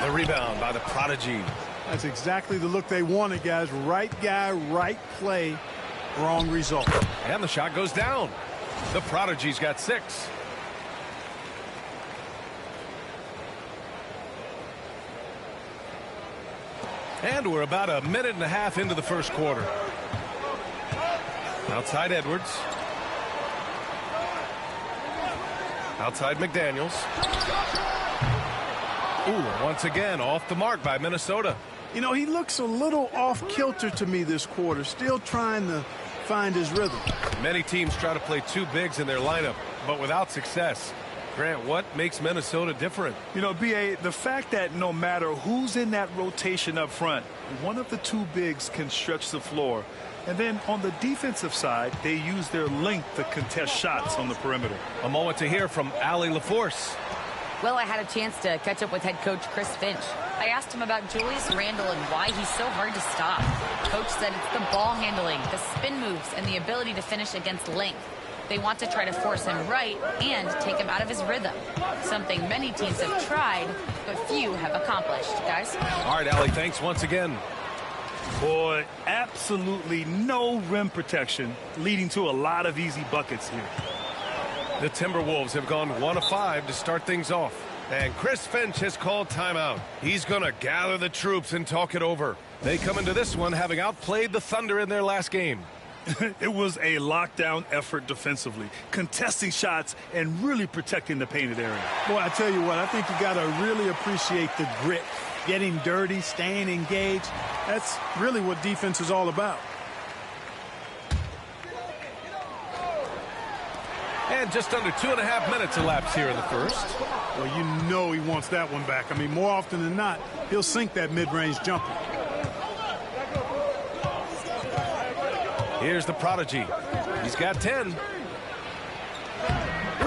The rebound by the Prodigy. That's exactly the look they wanted, guys. Right guy, right play, wrong result. And the shot goes down. The Prodigy's got 6. And we're about a minute and a half into the first quarter. Outside Edwards. Outside McDaniels. Ooh, once again, off the mark by Minnesota. You know, he looks a little off-kilter to me this quarter, still trying to find his rhythm. Many teams try to play 2 bigs in their lineup, but without success. Grant, what makes Minnesota different? You know, B.A., the fact that no matter who's in that rotation up front, one of the 2 bigs can stretch the floor. And then on the defensive side, they use their length to contest shots on the perimeter. A moment to hear from Allie LaForce. Well, I had a chance to catch up with head coach Chris Finch. I asked him about Julius Randle and why he's so hard to stop. Coach said it's the ball handling, the spin moves, and the ability to finish against length. They want to try to force him right and take him out of his rhythm. Something many teams have tried, but few have accomplished. Guys? All right, Allie, thanks once again. Boy, absolutely no rim protection, leading to a lot of easy buckets here. The Timberwolves have gone 1 of 5 to start things off. And Chris Finch has called timeout. He's going to gather the troops and talk it over. They come into this one having outplayed the Thunder in their last game. It was a lockdown effort defensively, contesting shots and really protecting the painted area. Boy, I tell you what, I think you got to really appreciate the grit, getting dirty, staying engaged. That's really what defense is all about. And just under 2.5 minutes elapsed here in the first. Well, you know he wants that one back. I mean, more often than not, he'll sink that mid-range jumper. Here's the Prodigy. He's got 10.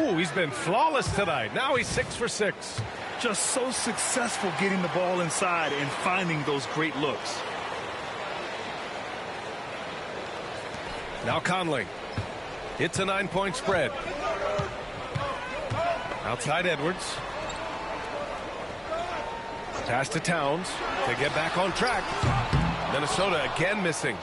Ooh, he's been flawless tonight. Now he's 6 for 6. Just so successful getting the ball inside and finding those great looks. Now Conley. It's a 9-point spread. Outside Edwards. Pass to Towns to get back on track. Minnesota again missing.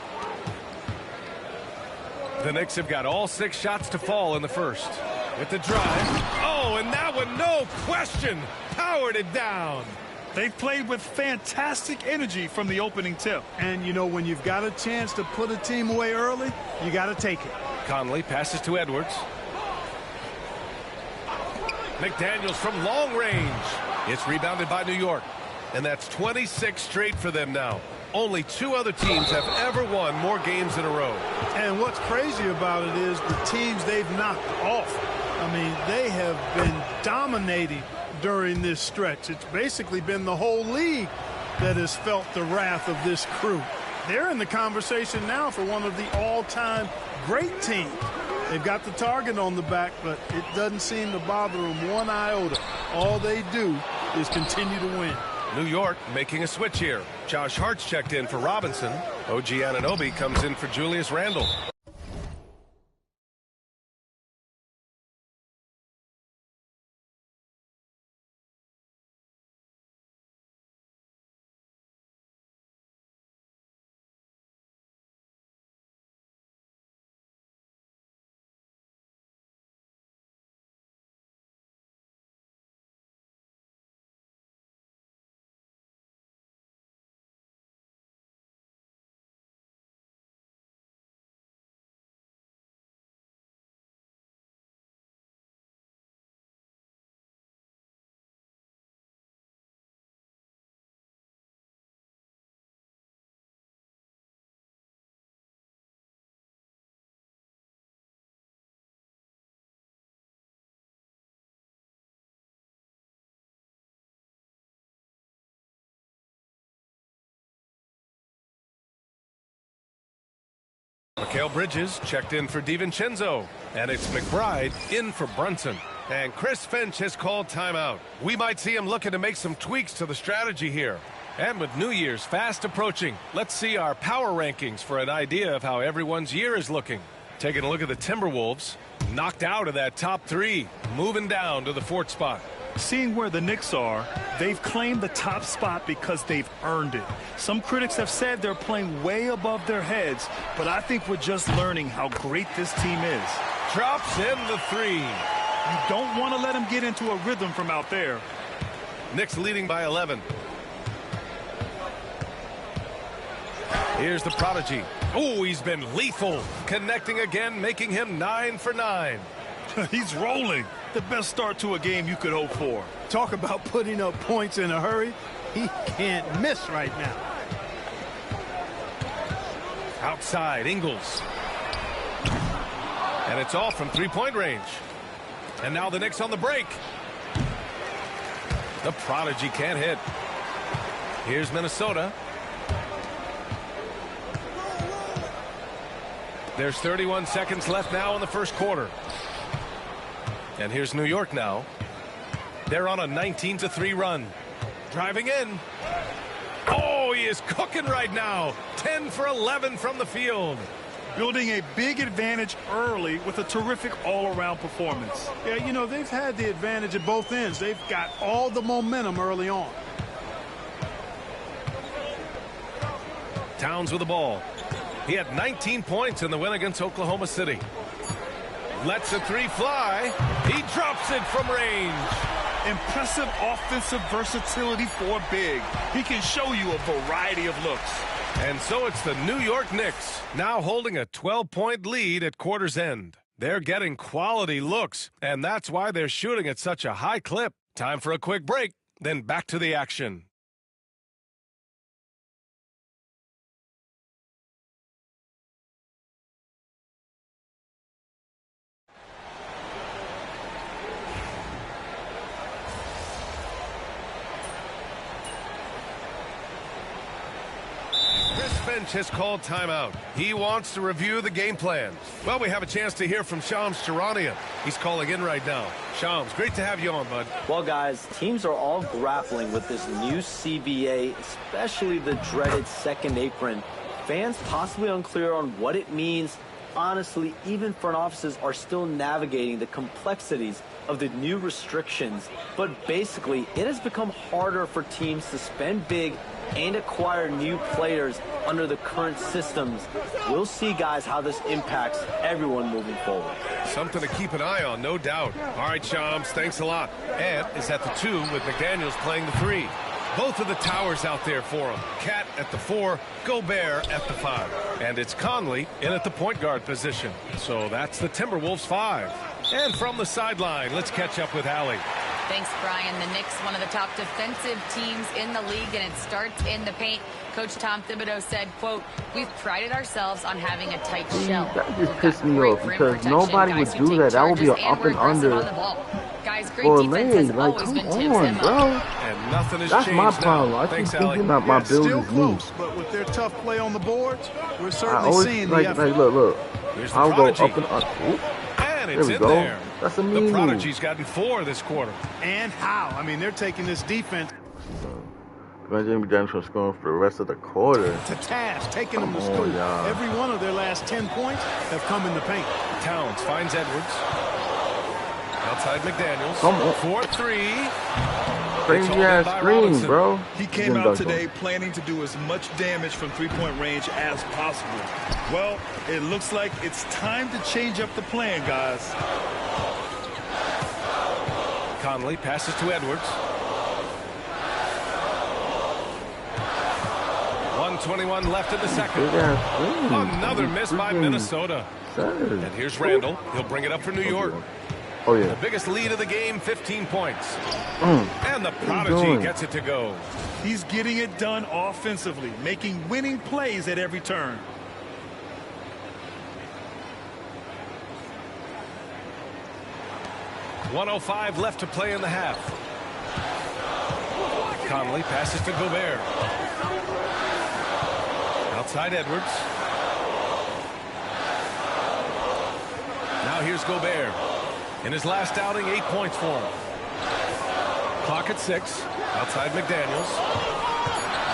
The Knicks have got all 6 shots to fall in the first. With the drive. Oh, and that one, no question, powered it down. They've played with fantastic energy from the opening tip. And, you know, when you've got a chance to put a team away early, you got to take it. Conley passes to Edwards. McDaniels from long range. It's rebounded by New York. And that's 26 straight for them now. Only 2 other teams have ever won more games in a row. And what's crazy about it is the teams they've knocked off. I mean, they have been dominating during this stretch. It's basically been the whole league that has felt the wrath of this crew. They're in the conversation now for one of the all-time great teams. They've got the target on the back, but it doesn't seem to bother them one iota. All they do is continue to win. New York making a switch here. Josh Hart's checked in for Robinson. OG Anunoby comes in for Julius Randle. Mikal Bridges checked in for DiVincenzo. And it's McBride in for Brunson. And Chris Finch has called timeout. We might see him looking to make some tweaks to the strategy here. And with New Year's fast approaching, let's see our power rankings for an idea of how everyone's year is looking. Taking a look at the Timberwolves. Knocked out of that top 3. Moving down to the 4th spot. Seeing where the Knicks are, they've claimed the top spot because they've earned it. Some critics have said they're playing way above their heads, but I think we're just learning how great this team is. Drops in the 3. You don't want to let him get into a rhythm from out there. Knicks leading by 11. Here's the prodigy. Oh, he's been lethal. Connecting again, making him 9 for 9. He's rolling. The best start to a game you could hope for. Talk about putting up points in a hurry. He can't miss right now. Outside, Ingles. And it's off from 3-point range. And now the Knicks on the break. The prodigy can't hit. Here's Minnesota. There's 31 seconds left now in the first quarter. And here's New York now. They're on a 19-3 run. Driving in. Oh, he is cooking right now. 10 for 11 from the field. Building a big advantage early with a terrific all-around performance. Yeah, you know, they've had the advantage at both ends. They've got all the momentum early on. Towns with the ball. He had 19 points in the win against Oklahoma City. Lets a 3 fly. He drops it from range. Impressive offensive versatility for big. He can show you a variety of looks. And so it's the New York Knicks now holding a 12-point lead at quarter's end. They're getting quality looks, and that's why they're shooting at such a high clip. Time for a quick break, then back to the action. Chris bench has called timeout. He wants to review the game plan. Well, we have a chance to hear from Shams Charania. He's calling in right now. Shams, great to have you on, bud. Well, guys, teams are all grappling with this new CBA, especially the dreaded second apron. Fans possibly unclear on what it means. Honestly, even front offices are still navigating the complexities of the new restrictions. But basically, it has become harder for teams to spend big and acquire new players under the current systems. We'll see, guys, how this impacts everyone moving forward. Something to keep an eye on, no doubt. All right, Shams, thanks a lot. Ed is at the 2 with McDaniels playing the 3. Both of the towers out there for him. Cat at the 4, Gobert at the 5. And it's Conley in at the point guard position. So that's the Timberwolves 5. And from the sideline, let's catch up with Allie. Thanks, Brian. The Knicks, one of the top defensive teams in the league, and it starts in the paint. Coach Tom Thibodeau said, quote, "We've prided ourselves on having a tight shell." That just pissed me off because nobody would do that. That would be an up and under for a leg. Like, come on, bro. And nothing has That's changed my now. problem. I keep thinking that my build still is close, me. but with their tough play on the boards, we're I certainly always seeing like, the effort. look. Here's the I'll go Prodigy. up and up. Oop. And There it's we in go. there. That's a The mean move. Prodigy's gotten 4 this quarter. And how? I mean, they're taking this defense Imagine McDaniels from scoring for the rest of the quarter. to task, taking them to Come on, school. y'all. Every one of their last 10 points have come in the paint. Towns finds Edwards. Outside McDaniels. Come on. 4-3. Crazy ass screen, bro. He came out today planning to do as much damage from three-point range as possible. Well, it looks like it's time to change up the plan, guys. Conley passes to Edwards. 1:21 left in the second. Another miss by Minnesota. And here's Randall. He'll bring it up for New York. Oh, yeah. The biggest lead of the game, 15 points. And the What are you Prodigy doing? gets it to go. He's getting it done offensively, making winning plays at every turn. .105 left to play in the half. Conley passes to Gobert. Outside Edwards. Now here's Gobert. In his last outing, 8 points for him. Clock at 6. Outside McDaniels.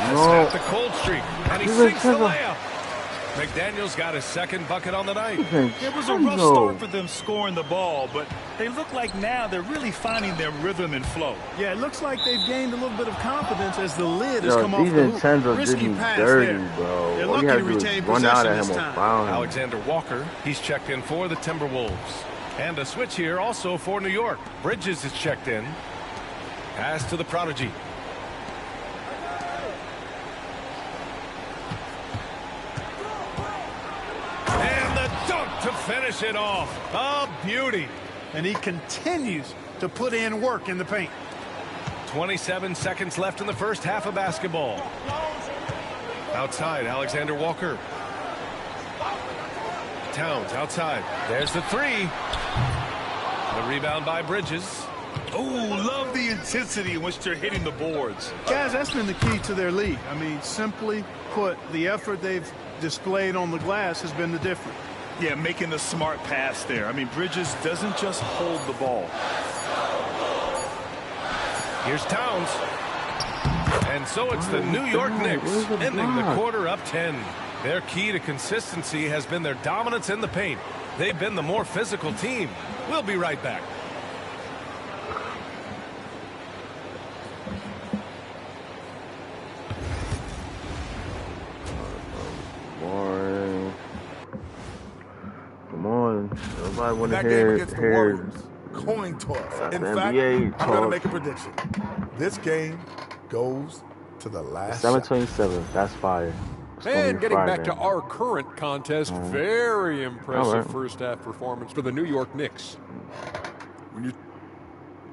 Has snapped the cold streak. And he sinks the layup. McDaniels got his second bucket on the night. It was a rough start for them scoring the ball, but they look like now they're really finding their rhythm and flow. Yeah, it looks like they've gained a little bit of confidence as the lid has Yo, come off these the hoop. Nintendo Risky did me pass dirty, there. bro. They're All lucky you to have to do retain is run out possession at him this or time. foul him. Alexander Walker, he's checked in for the Timberwolves. And a switch here also for New York. Bridges is checked in. Pass to the Prodigy. And the dunk to finish it off. A beauty. And he continues to put in work in the paint. 27 seconds left in the first half of basketball. Outside, Alexander Walker. Towns outside. There's the 3. The rebound by Bridges. Oh, love the intensity in which they're hitting the boards. Guys, that's been the key to their league. I mean, simply put, the effort they've displayed on the glass has been the difference. Yeah, making the smart pass there. I mean, Bridges doesn't just hold the ball. Here's Towns. And so it's the New York Knicks ending the quarter up 10. Their key to consistency has been their dominance in the paint. They've been the more physical team. We'll be right back. Boring. Come on. Nobody want to That game hear against the Warriors. Coin toss. In fact, NBA I'm going to talk. make a prediction. This game goes to the last shot. 727. That's fire. It's gonna And be getting fire back to then. our current contest, very impressive first half performance for the New York Knicks.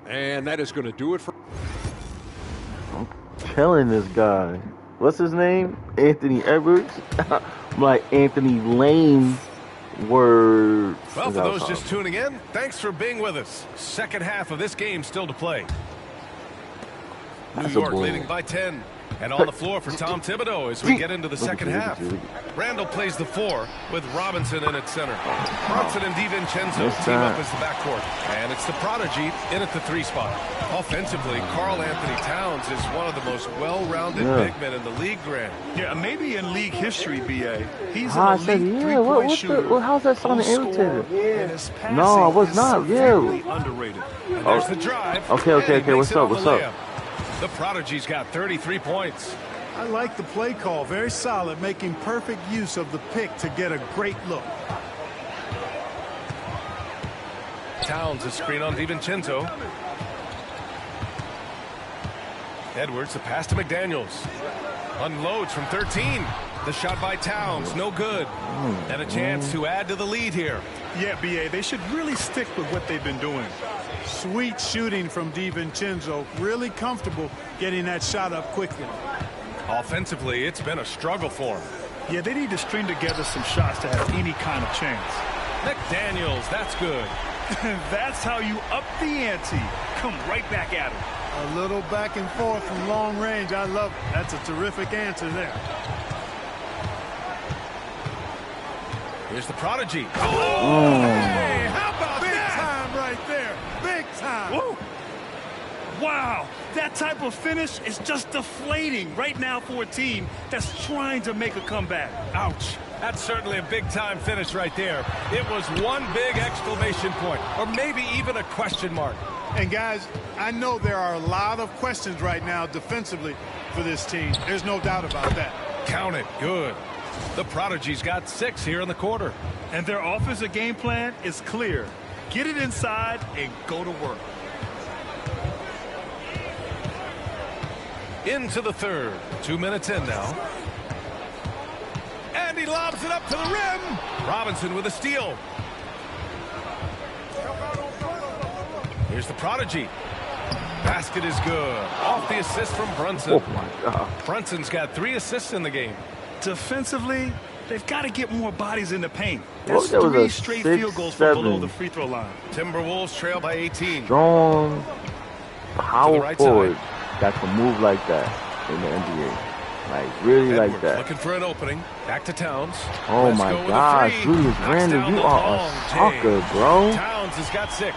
And that is going to do it for... Killing this guy. What's his name? Anthony Edwards? Like Anthony Lane word. Well, for those just tuning in, thanks for being with us. Second half of this game still to play. New That's a York bull. leading by 10. And on the floor for Tom Thibodeau as we get into the second half. Randall plays the 4 with Robinson in at center. Brunson and DiVincenzo team up as the backcourt. And it's the prodigy in at the 3 spot. Offensively, Karl Anthony Towns is one of the most well-rounded big men in the league, Grant. Yeah, maybe in league history, B.A. He's an elite three-point shooter. How's that sounding irritated? And his passing No, I was not. severely underrated. And there's the drive. Okay. What's up? The prodigy's got 33 points. I like the play call. Very solid, making perfect use of the pick to get a great look. Towns, a screen on DiVincenzo. Edwards, the pass to McDaniels. Unloads from 13. The shot by Towns, no good. And a chance to add to the lead here. Yeah, B.A., they should really stick with what they've been doing. Sweet shooting from DiVincenzo. Really comfortable getting that shot up quickly. Offensively, it's been a struggle for him. Yeah, they need to string together some shots to have any kind of chance. McDaniels, that's good. That's how you up the ante. Come right back at him. A little back and forth from long range. I love it. That's a terrific answer there. Here's the prodigy. Hey, how about big time right there? Big time. Woo. Wow, that type of finish is just deflating right now for a team that's trying to make a comeback. Ouch. That's certainly a big-time finish right there. It was one big exclamation point, or maybe even a question mark. And, guys, I know there are a lot of questions right now defensively for this team. There's no doubt about that. Count it. Good. The prodigy's got 6 here in the quarter. And their offensive game plan is clear. Get it inside and go to work. Into the third. 2 minutes in now. And he lobs it up to the rim. Robinson with a steal. Here's the prodigy. Basket is good. Off the assist from Brunson. Oh, my God. Brunson's got 3 assists in the game. Defensively, they've got to get more bodies in the paint. Well, That's there was 3 a straight 6, field goals from below 7. the free throw line. Timberwolves trail by 18. Strong power right forward side. that can move like that in the NBA. Like, really Edwards like that. looking for an opening. Back to Towns. Oh, Let's my go with a gosh. 3. Julius Knocks Randle, down you the are long a sucker, J. bro. Towns has got 6.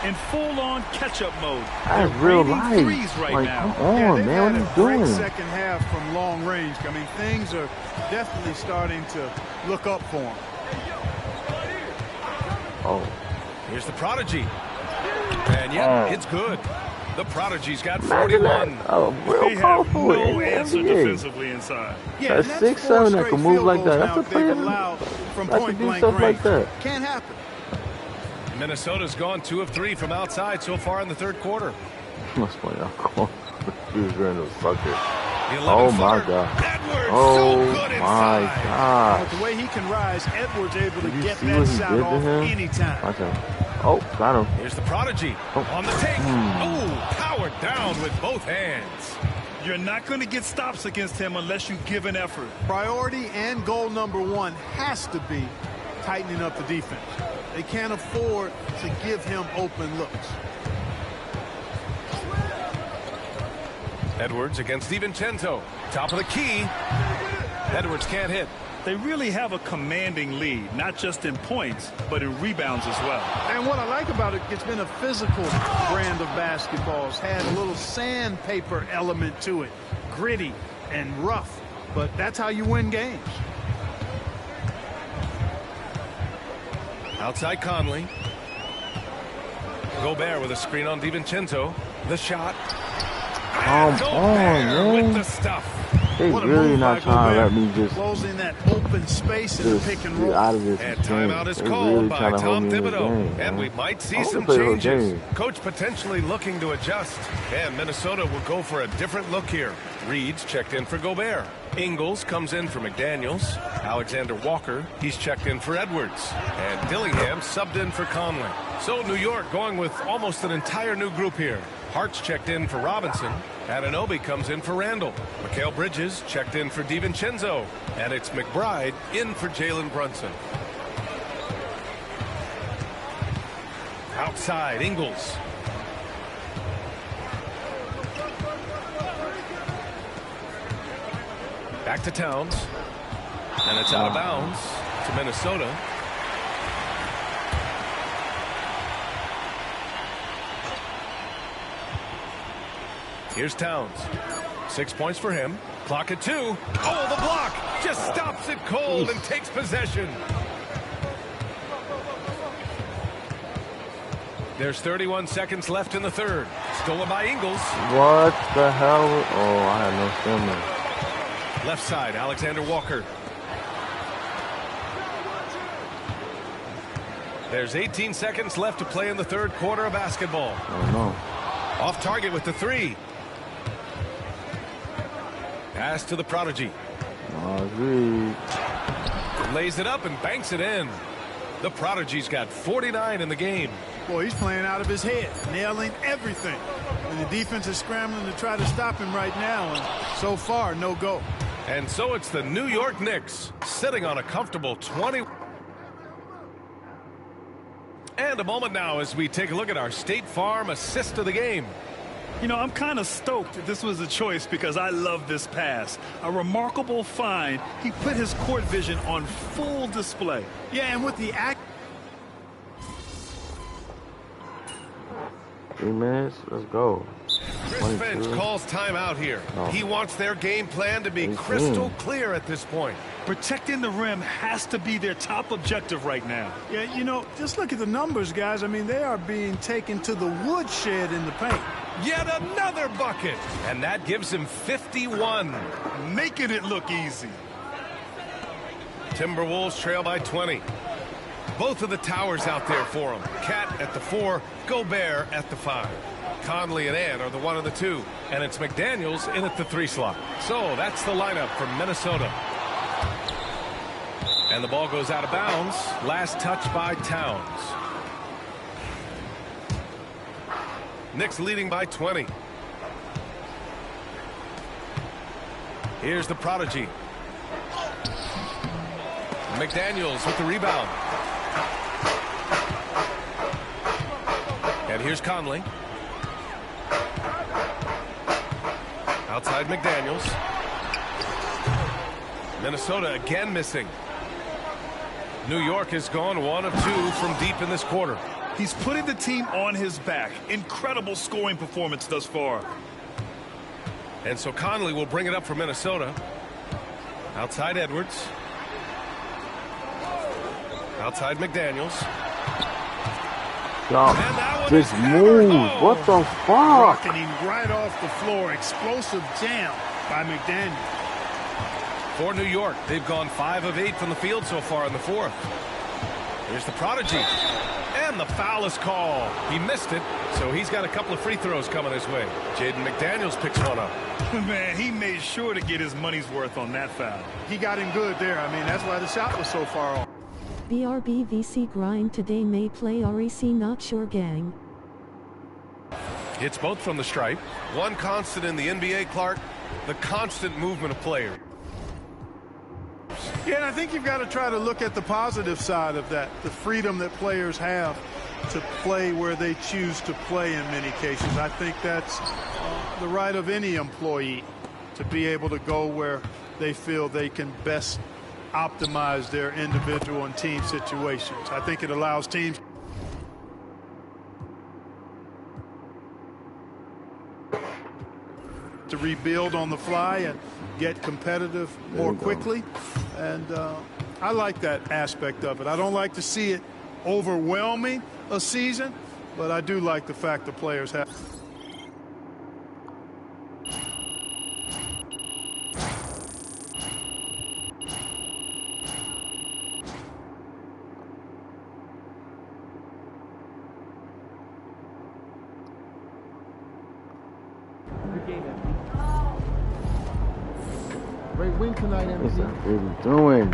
In full-on catch-up mode. That's They're real raining life. threes right Like, now. come on, man. What are you Great doing? second half from long range. I mean, things are definitely starting to look up for him. Oh. Here's the prodigy. And yep, it's good. The prodigy's got 41. Oh, real They have powerful no in the answer NBA. defensively inside. Yeah, That's 6'7" that can move like that. That's a player from that can point do blank stuff range. like that. Can't happen. Minnesota's gone 2 of 3 from outside so far in the third quarter. That's funny. I'm calling Julius Randle sucker. The 11 Oh, my footer. God. Edwards, Oh, so good my inside. God. The way he can rise, Edwards able to Did you get see that what he shot did to off him? anytime. Watch him. Oh, got him. Here's the prodigy on the take. Oh, powered down with both hands. You're not going to get stops against him unless you give an effort. Priority and goal number 1 has to be tightening up the defense. They can't afford to give him open looks. Edwards against DiVincenzo. Top of the key. Edwards can't hit. They really have a commanding lead, not just in points, but in rebounds as well. And what I like about it, it's been a physical brand of basketball. It's had a little sandpaper element to it. Gritty and rough, but that's how you win games. Outside Conley. Gobert with a screen on DiVincenzo. The shot. Come on, man. With the stuff. They really not trying to let me just closing that open space in the pick and roll. out of this And game. timeout is They're called really by trying to hold Tom me in this Thibodeau. game, And man. we might see I wanna some play the whole changes. game. Coach potentially looking to adjust. And Minnesota will go for a different look here. Reed's checked in for Gobert. Ingles comes in for McDaniels. Alexander Walker, he's checked in for Edwards. And Dillingham subbed in for Conley. So New York going with almost an entire new group here. Hart's checked in for Robinson. Anunoby comes in for Randall. Mikal Bridges checked in for DiVincenzo. And it's McBride in for Jalen Brunson. Outside, Ingles. Back to Towns. And it's out of bounds to Minnesota. Here's Towns. 6 points for him. Clock at 2. Oh, the block just stops it cold and takes possession. There's 31 seconds left in the third. Stolen by Ingles. What the hell? Oh, I had no stamina. Left side, Alexander Walker. There's 18 seconds left to play in the third quarter of basketball. Oh, no. Off target with the 3. Pass to the prodigy. Lays it up and banks it in. The prodigy's got 49 in the game. Boy, he's playing out of his head, nailing everything. And the defense is scrambling to try to stop him right now. And so far, no go. And so it's the New York Knicks sitting on a comfortable 20. And a moment now as we take a look at our State Farm assist of the game. You know, I'm kind of stoked this was a choice because I love this pass. A remarkable find. He put his court vision on full display. Yeah, and with the act. 3 minutes. Let's go. Chris Finch calls timeout here. Oh. He wants their game plan to be crystal clear at this point. Protecting the rim has to be their top objective right now. Yeah, you know, just look at the numbers, guys. I mean, they are being taken to the woodshed in the paint. Yet another bucket. And that gives him 51. Making it look easy. Timberwolves trail by 20. Both of the towers out there for him. Cat at the 4, Gobert at the 5. Conley and Ann are the 1 and the 2. And it's McDaniels in at the 3 slot. So that's the lineup for Minnesota. And the ball goes out of bounds. Last touch by Towns. Knicks leading by 20. Here's the prodigy. McDaniels with the rebound. And here's Conley. Outside McDaniels. Minnesota again missing. New York has gone 1 of 2 from deep in this quarter. He's putting the team on his back. Incredible scoring performance thus far. And so Conley will bring it up for Minnesota. Outside Edwards. Outside McDaniels. Just move. What the fuck? Rocketing right off the floor. Explosive jam by McDaniels. For New York, they've gone 5 of 8 from the field so far in the fourth. Here's the prodigy. And the foul is called. He missed it, so he's got a couple of free throws coming his way. Jaden McDaniels picks one up. Man, he made sure to get his money's worth on that foul. He got him good there. I mean, that's why the shot was so far off. BRB VC grind today may play REC not sure gang. It's both from the stripe. One constant in the NBA, Clark, the constant movement of players. Yeah, and I think you've got to try to look at the positive side of that, the freedom that players have to play where they choose to play in many cases. I think that's the right of any employee to be able to go where they feel they can best optimize their individual and team situations. I think it allows teams to rebuild on the fly and get competitive more quickly. And I like that aspect of it. I don't like to see it overwhelming a season, but I do like the fact the players have. Great win tonight, MC. What are we doing?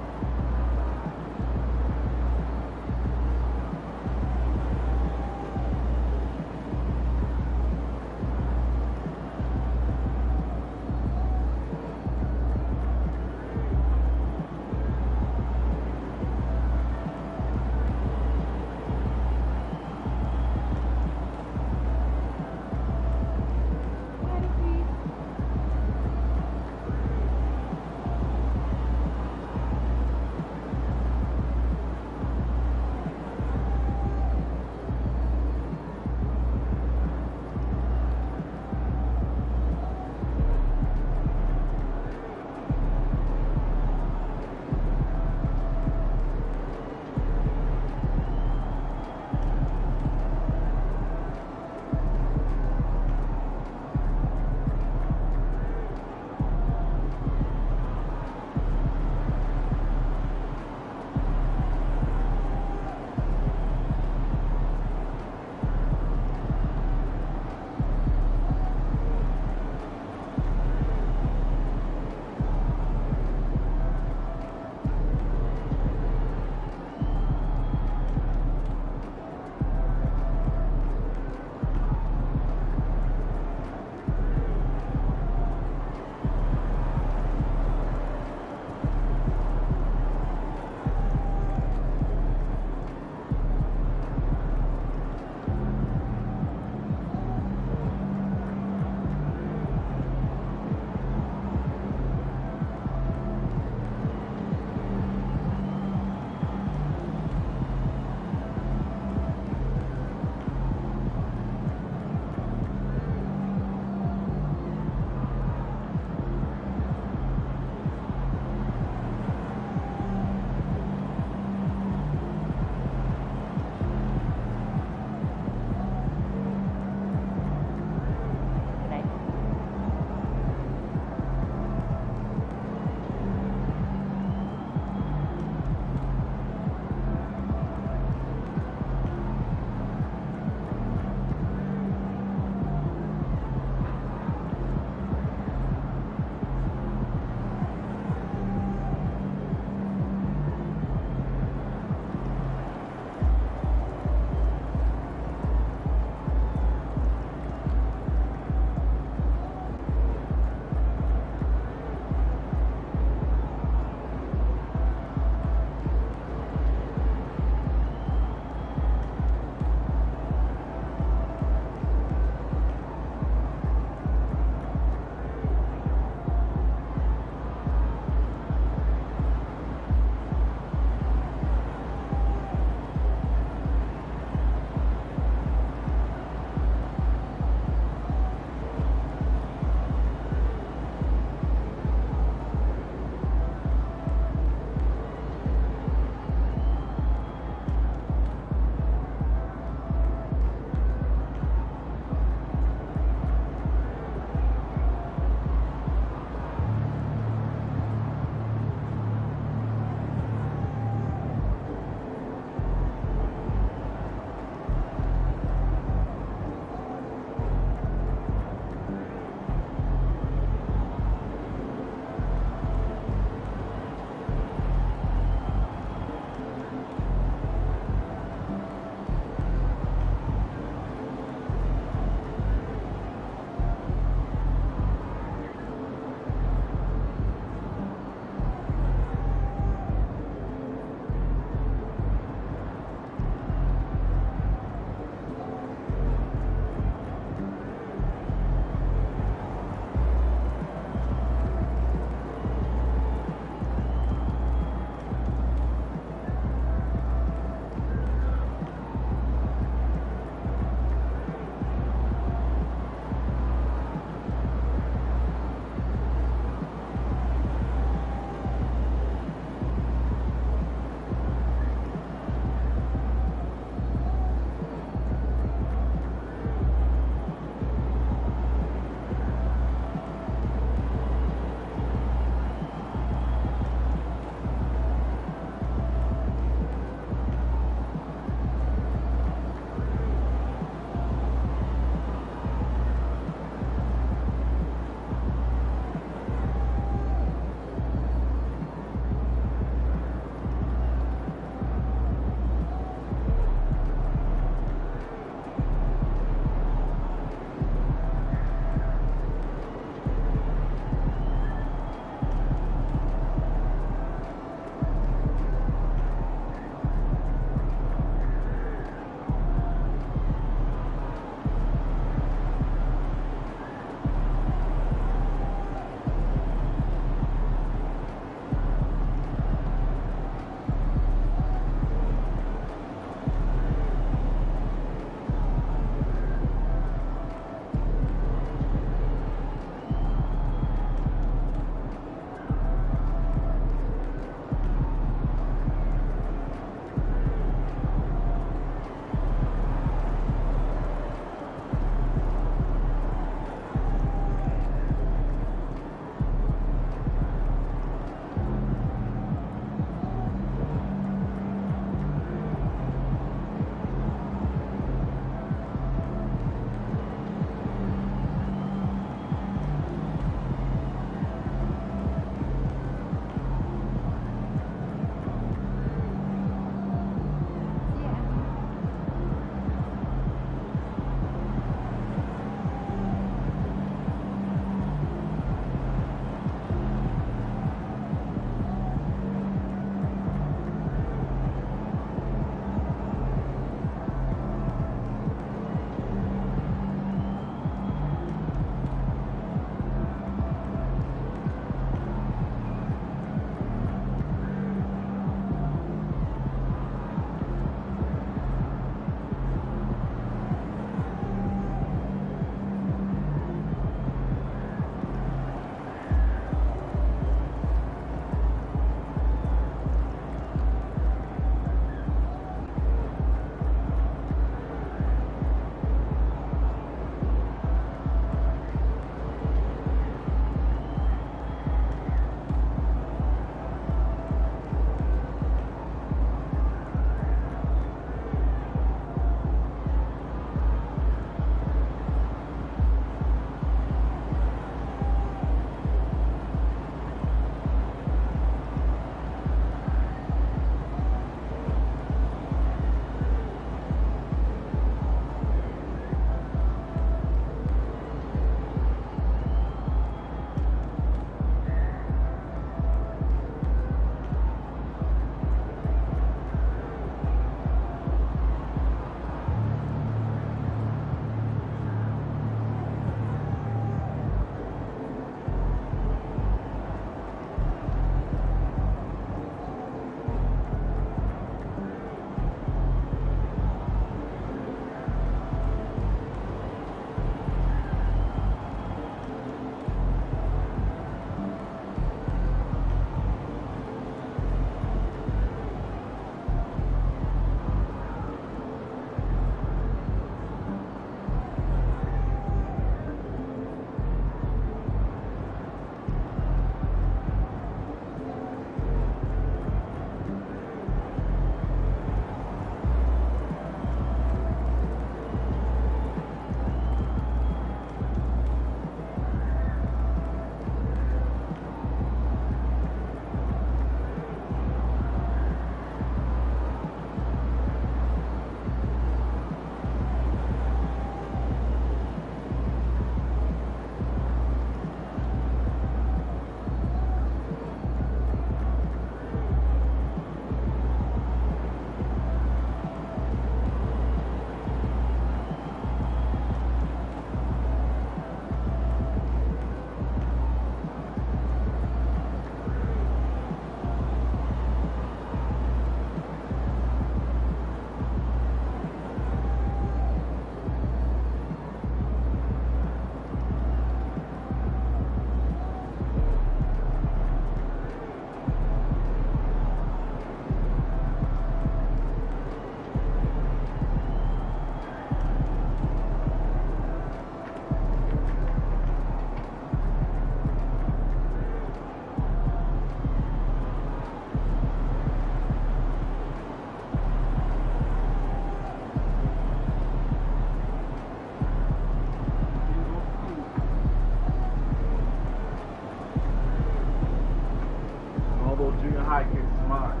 high kick is mine.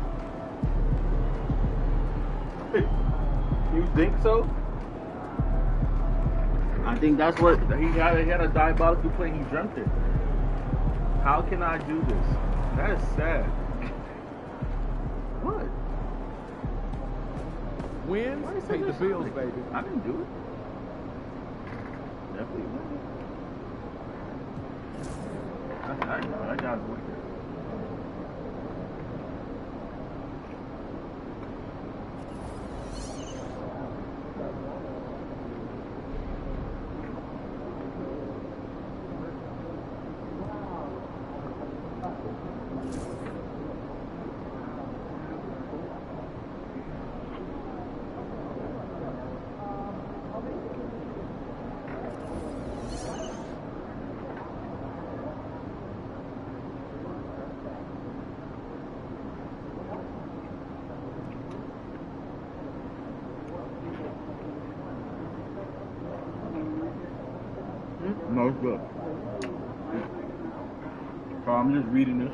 You think so? I think that's what He had a diabolical play. He dreamt it. How can I do this? That is sad. What? Wins, pay the bills, baby. I didn't do it. Definitely win. That guy's wicked. No, it's good. So I'm just reading this.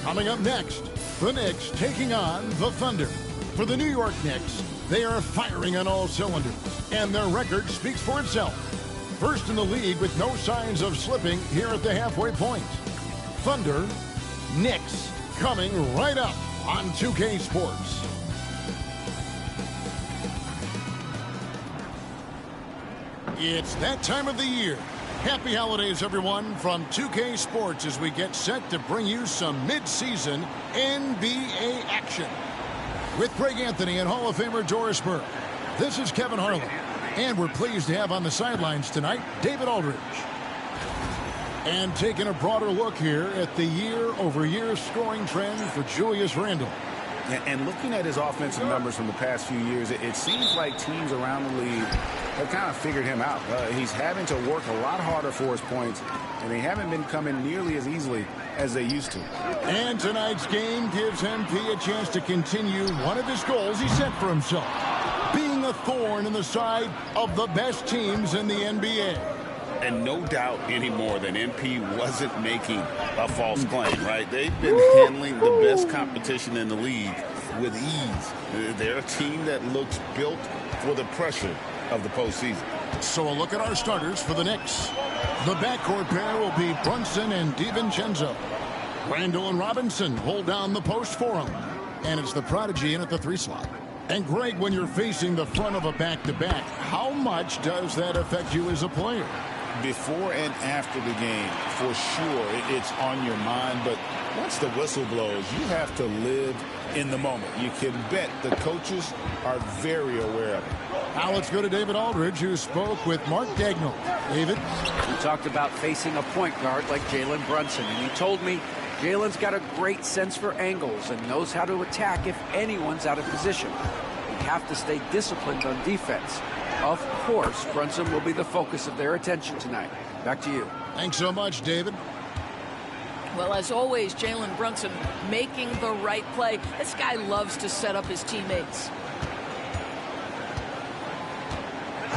Coming up next, the Knicks taking on the Thunder. For the New York Knicks, they are firing on all cylinders, and their record speaks for itself. First in the league with no signs of slipping here at the halfway point. Thunder, Knicks, coming right up on 2K Sports. It's that time of the year. Happy holidays, everyone, from 2K Sports as we get set to bring you some mid-season NBA action. With Greg Anthony and Hall of Famer Doris Burke, this is Kevin Harlan. And we're pleased to have on the sidelines tonight David Aldridge. And taking a broader look here at the year-over-year scoring trend for Julius Randle. And looking at his offensive numbers from the past few years, it seems like teams around the league have kind of figured him out. He's having to work a lot harder for his points, and they haven't been coming nearly as easily as they used to. And tonight's game gives MP a chance to continue one of his goals he set for himself, being a thorn in the side of the best teams in the NBA. And no doubt anymore that MP wasn't making a false claim, right? They've been handling the best competition in the league with ease. They're a team that looks built for the pressure of the postseason. So a look at our starters for the Knicks. The backcourt pair will be Brunson and DiVincenzo. Randle and Robinson hold down the post for him. And it's the prodigy in at the 3 slot. And Greg, when you're facing the front of a back-to-back, how much does that affect you as a player? Before and after the game, for sure, it's on your mind. But once the whistle blows, you have to live in the moment. You can bet the coaches are very aware of it. Now let's go to David Aldridge, who spoke with Mark Dagnall. David? We talked about facing a point guard like Jalen Brunson, and he told me Jalen's got a great sense for angles and knows how to attack if anyone's out of position. We have to stay disciplined on defense. Of course, Brunson will be the focus of their attention tonight. Back to you. Thanks so much, David. Well, as always, Jalen Brunson making the right play. This guy loves to set up his teammates.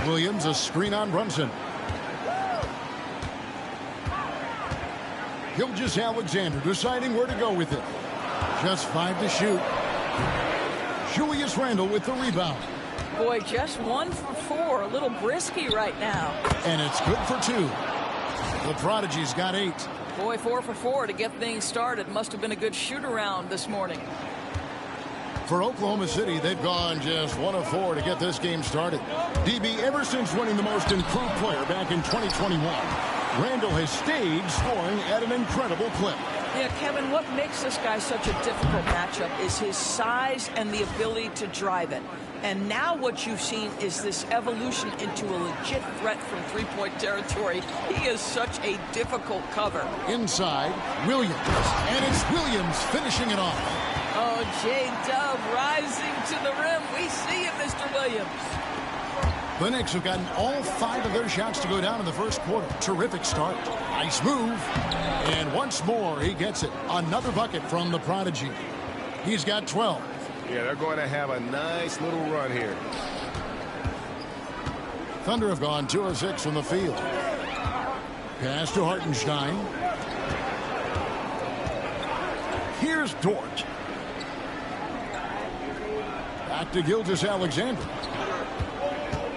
Williams, a screen on Brunson. Gilgeous-Alexander deciding where to go with it. Just 5 to shoot. Julius Randle with the rebound. Boy, just 1 for 4. A little brisky right now. And it's good for 2. The Prodigy's got 8. Boy, 4 for 4 to get things started. Must have been a good shoot-around this morning. For Oklahoma City, they've gone just 1 of 4 to get this game started. DB, ever since winning the most improved player back in 2021, Randle has stayed scoring at an incredible clip. Yeah, Kevin, what makes this guy such a difficult matchup is his size and the ability to drive it. And now what you've seen is this evolution into a legit threat from three-point territory. He is such a difficult cover. Inside, Williams. And it's Williams finishing it off. Oh, J-Dub rising to the rim. We see it, Mr. Williams. The Knicks have gotten all 5 of their shots to go down in the first quarter. Terrific start. Nice move. And once more, he gets it. Another bucket from the Prodigy. He's got 12. Yeah, they're going to have a nice little run here. Thunder have gone 2 of 6 from the field. Pass to Hartenstein. Here's Dort. Back to Gilgeous-Alexander.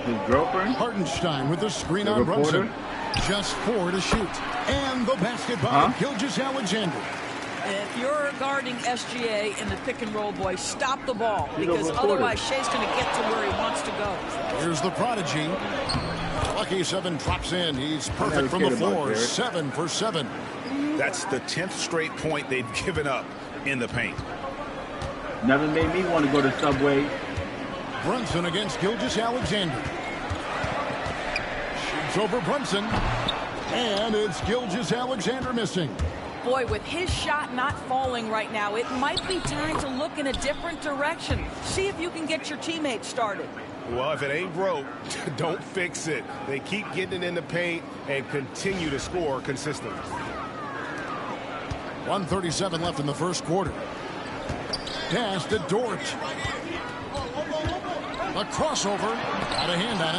His girlfriend? Hartenstein with the screen on Brunson. Just 4 to shoot. And the basket by Gilgeous-Alexander. If you're guarding SGA in the pick and roll, boy, stop the ball, because otherwise Shea's going to get to where he wants to go. Here's the Prodigy. Lucky 7 drops in. He's perfect from the floor. 7 for 7. That's the 10th straight point they've given up in the paint. Never made me want to go to Subway. Brunson against Gilgeous-Alexander. Shoots over Brunson. And it's Gilgeous-Alexander missing. Boy, with his shot not falling right now, it might be time to look in a different direction. See if you can get your teammates started. Well, if it ain't broke, don't fix it. They keep getting it in the paint and continue to score consistently. 1:37 left in the first quarter. Pass to Dort. A crossover. Got a hand on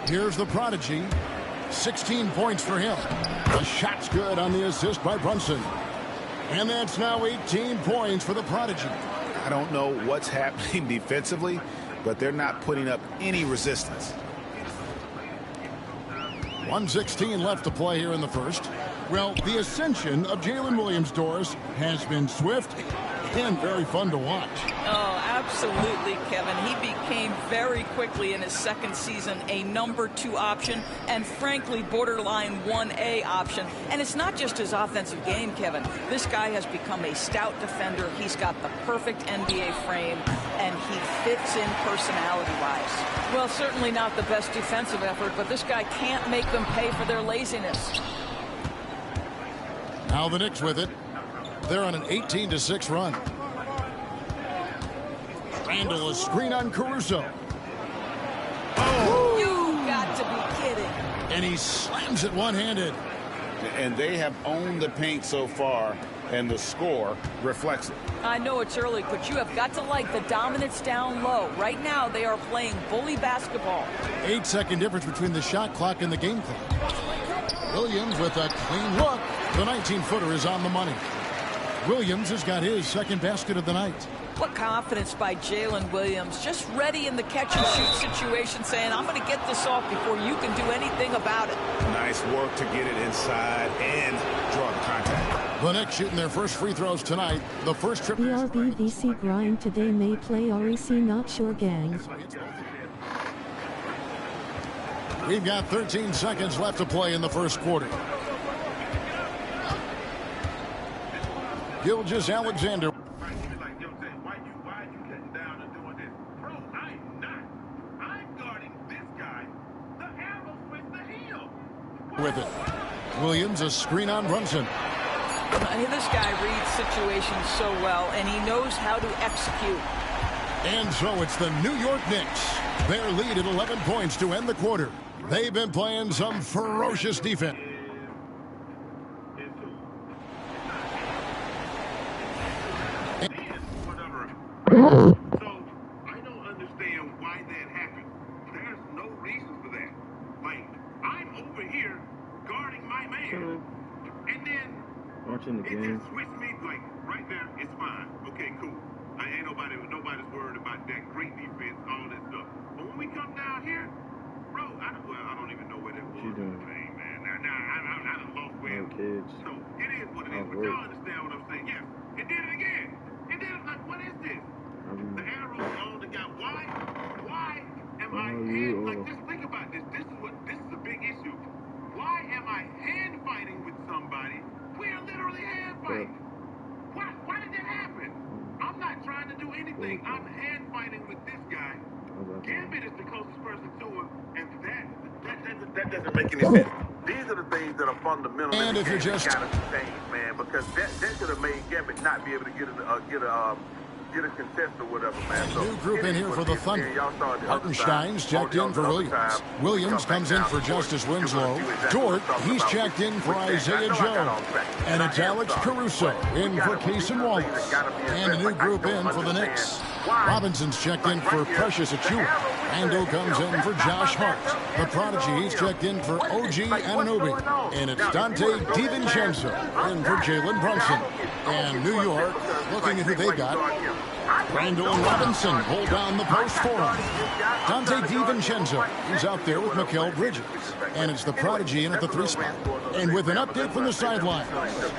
it. Here's the Prodigy. 16 points for him. The shot's good on the assist by Brunson. And that's now 18 points for the Prodigy. I don't know what's happening defensively, but they're not putting up any resistance. 1:16 left to play here in the first. Well, the ascension of Jalen Williams, Doris, has been swift and very fun to watch. Oh, Absolutely, Kevin. He became very quickly in his second season a number 2 option and frankly borderline 1A option. And it's not just his offensive game, Kevin. This guy has become a stout defender. He's got the perfect NBA frame and he fits in personality-wise. Well, certainly not the best defensive effort, but this guy can't make them pay for their laziness. Now the Knicks with it. They're on an 18-6 run. Randall, a screen on Caruso. Oh! You got to be kidding. And he slams it one-handed. And they have owned the paint so far, and the score reflects it. I know it's early, but you have got to like the dominance down low. Right now, they are playing bully basketball. 8-second difference between the shot clock and the game clock. Williams with a clean look. The 19-footer is on the money. Williams has got his second basket of the night. What confidence by Jalen Williams. Just ready in the catch-and-shoot situation, saying, I'm going to get this off before you can do anything about it. Nice work to get it inside and draw the contact. The Knicks shooting their first free throws tonight. The first trip. BRBVC grind today may play REC not sure gang. We've got 13 seconds left to play in the first quarter. Gilgeous-Alexander. With it. Williams, a screen on Brunson. This guy reads situations so well, and he knows how to execute. And so it's the New York Knicks. Their lead at 11 points to end the quarter. They've been playing some ferocious defense. So I don't understand why that happened. There's no reason for that. Like, I'm over here guarding my man, and then it just switched me. Like right there, it's fine. Okay, cool. I ain't nobody's worried about that great defense, all that stuff. But when we come down here, bro, I don't even know where that was. What you doing? Man, I done lost weight. Kids. So it is what it is. But y'all understand what I'm saying? Yes. It did it again. It did it. Like, what is this? The arrows on the guy. Why am I hand, like, just think about this. This is a big issue. Why am I hand fighting with somebody? We're literally hand fighting. Why did that happen? I'm not trying to do anything. I'm hand fighting with this guy. Gambit is the closest person to him, and that doesn't make any sense. These are the things that are fundamental. And if you're just gotta change, man, because that should have made Gambit not be able to get a contest or whatever, man. So new group in here for the Thunder. Hartenstein's checked in for Williams. Williams comes in for Justice Winslow. Dort, he's checked in for Isaiah Joe. And it's Alex Caruso in for Cason Wallace. And a new group in for the Knicks. Robinson's checked in for Precious Achiuwa. Randall comes in for Josh Hart. The Prodigy, he's checked in for OG Anunoby. And it's Dante DiVincenzo in for Jalen Brunson. And New York, looking at who they got. Randall and Robinson hold down the post for him. Dante DiVincenzo, he's out there with Mikal Bridges. And it's the Prodigy in at the 3 spot. And with an update from the sideline,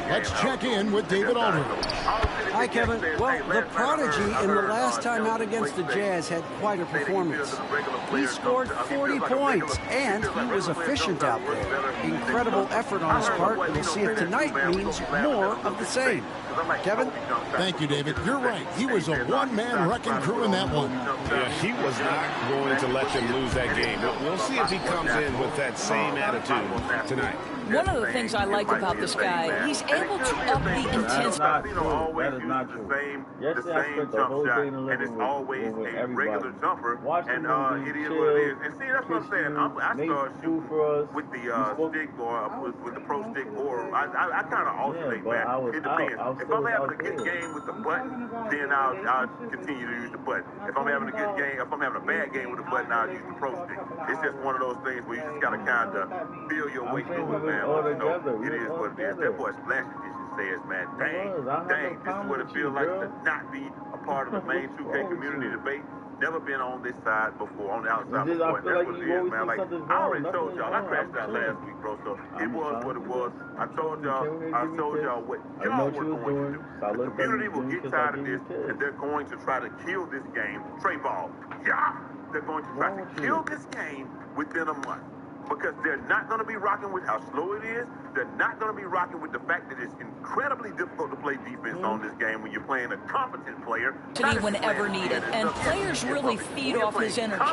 let's check in with David Aldridge. Hi, Kevin. Well, the Prodigy in the last time out against the Jazz had quite a performance. He scored 40 points, and he was efficient out there. Incredible effort on his part. We'll see if tonight means more of the same. Kevin? Thank you, David. You're right. He was a one-man wrecking crew in that one. Yeah, he was not going to let them lose that game. We'll see if he comes in with that same attitude tonight. One of the things I like about this guy, he's able to up the intensity. That is not true. The same jump shot, and it's always a regular jumper, and it is what it is. And see, that's what I'm saying. I start shooting with the stick or with the pro stick, or I kind of alternate, man. It depends. If I'm having a good game with the button, then I'll continue to use the button. If I'm having a good game, if I'm having a bad game with the button, I'll use the pro stick. It's just one of those things where you just gotta kind of feel your way through it, man. You know, it is what it is. That boy Splash Edition says, man, dang, this is what it feels like to not be a part of the main 2K community debate. Never been on this side before, on the outside This is- before, I and feel that's like what it you is, always man. say Like, something's I already wrong, told nothing's y'all, I wrong. crashed I'm out chilling. last week, bro, so it I'm was trying what to it do was. this. I told y'all, Came here, I give me told kiss. y'all what I y'all know what were you was going to doing, do. so I The looked at community you, will give me get kiss, I tired of give you this, kiss. and they're going to try to kill this game. Trey Ball, yeah, they're going to try to kill this game within a month. Because they're not going to be rocking with how slow it is. They're not going to be rocking with the fact that it's incredibly difficult to play defense on this game when you're playing a competent player. Whenever needed, and players really feed off his energy.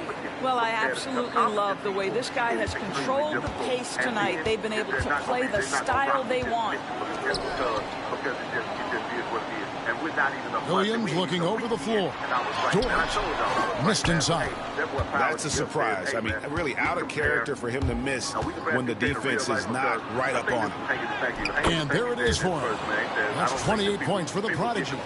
Well, I absolutely love the way this guy has controlled the pace tonight. They've been able to play the style they want. Because it just is what it is. And we're not even a Williams looking over the floor. George missed inside. That's a surprise. I mean, really out of character for him to miss when the defense is not right up on him. And there it is for him. That's 28 points for the Prodigy.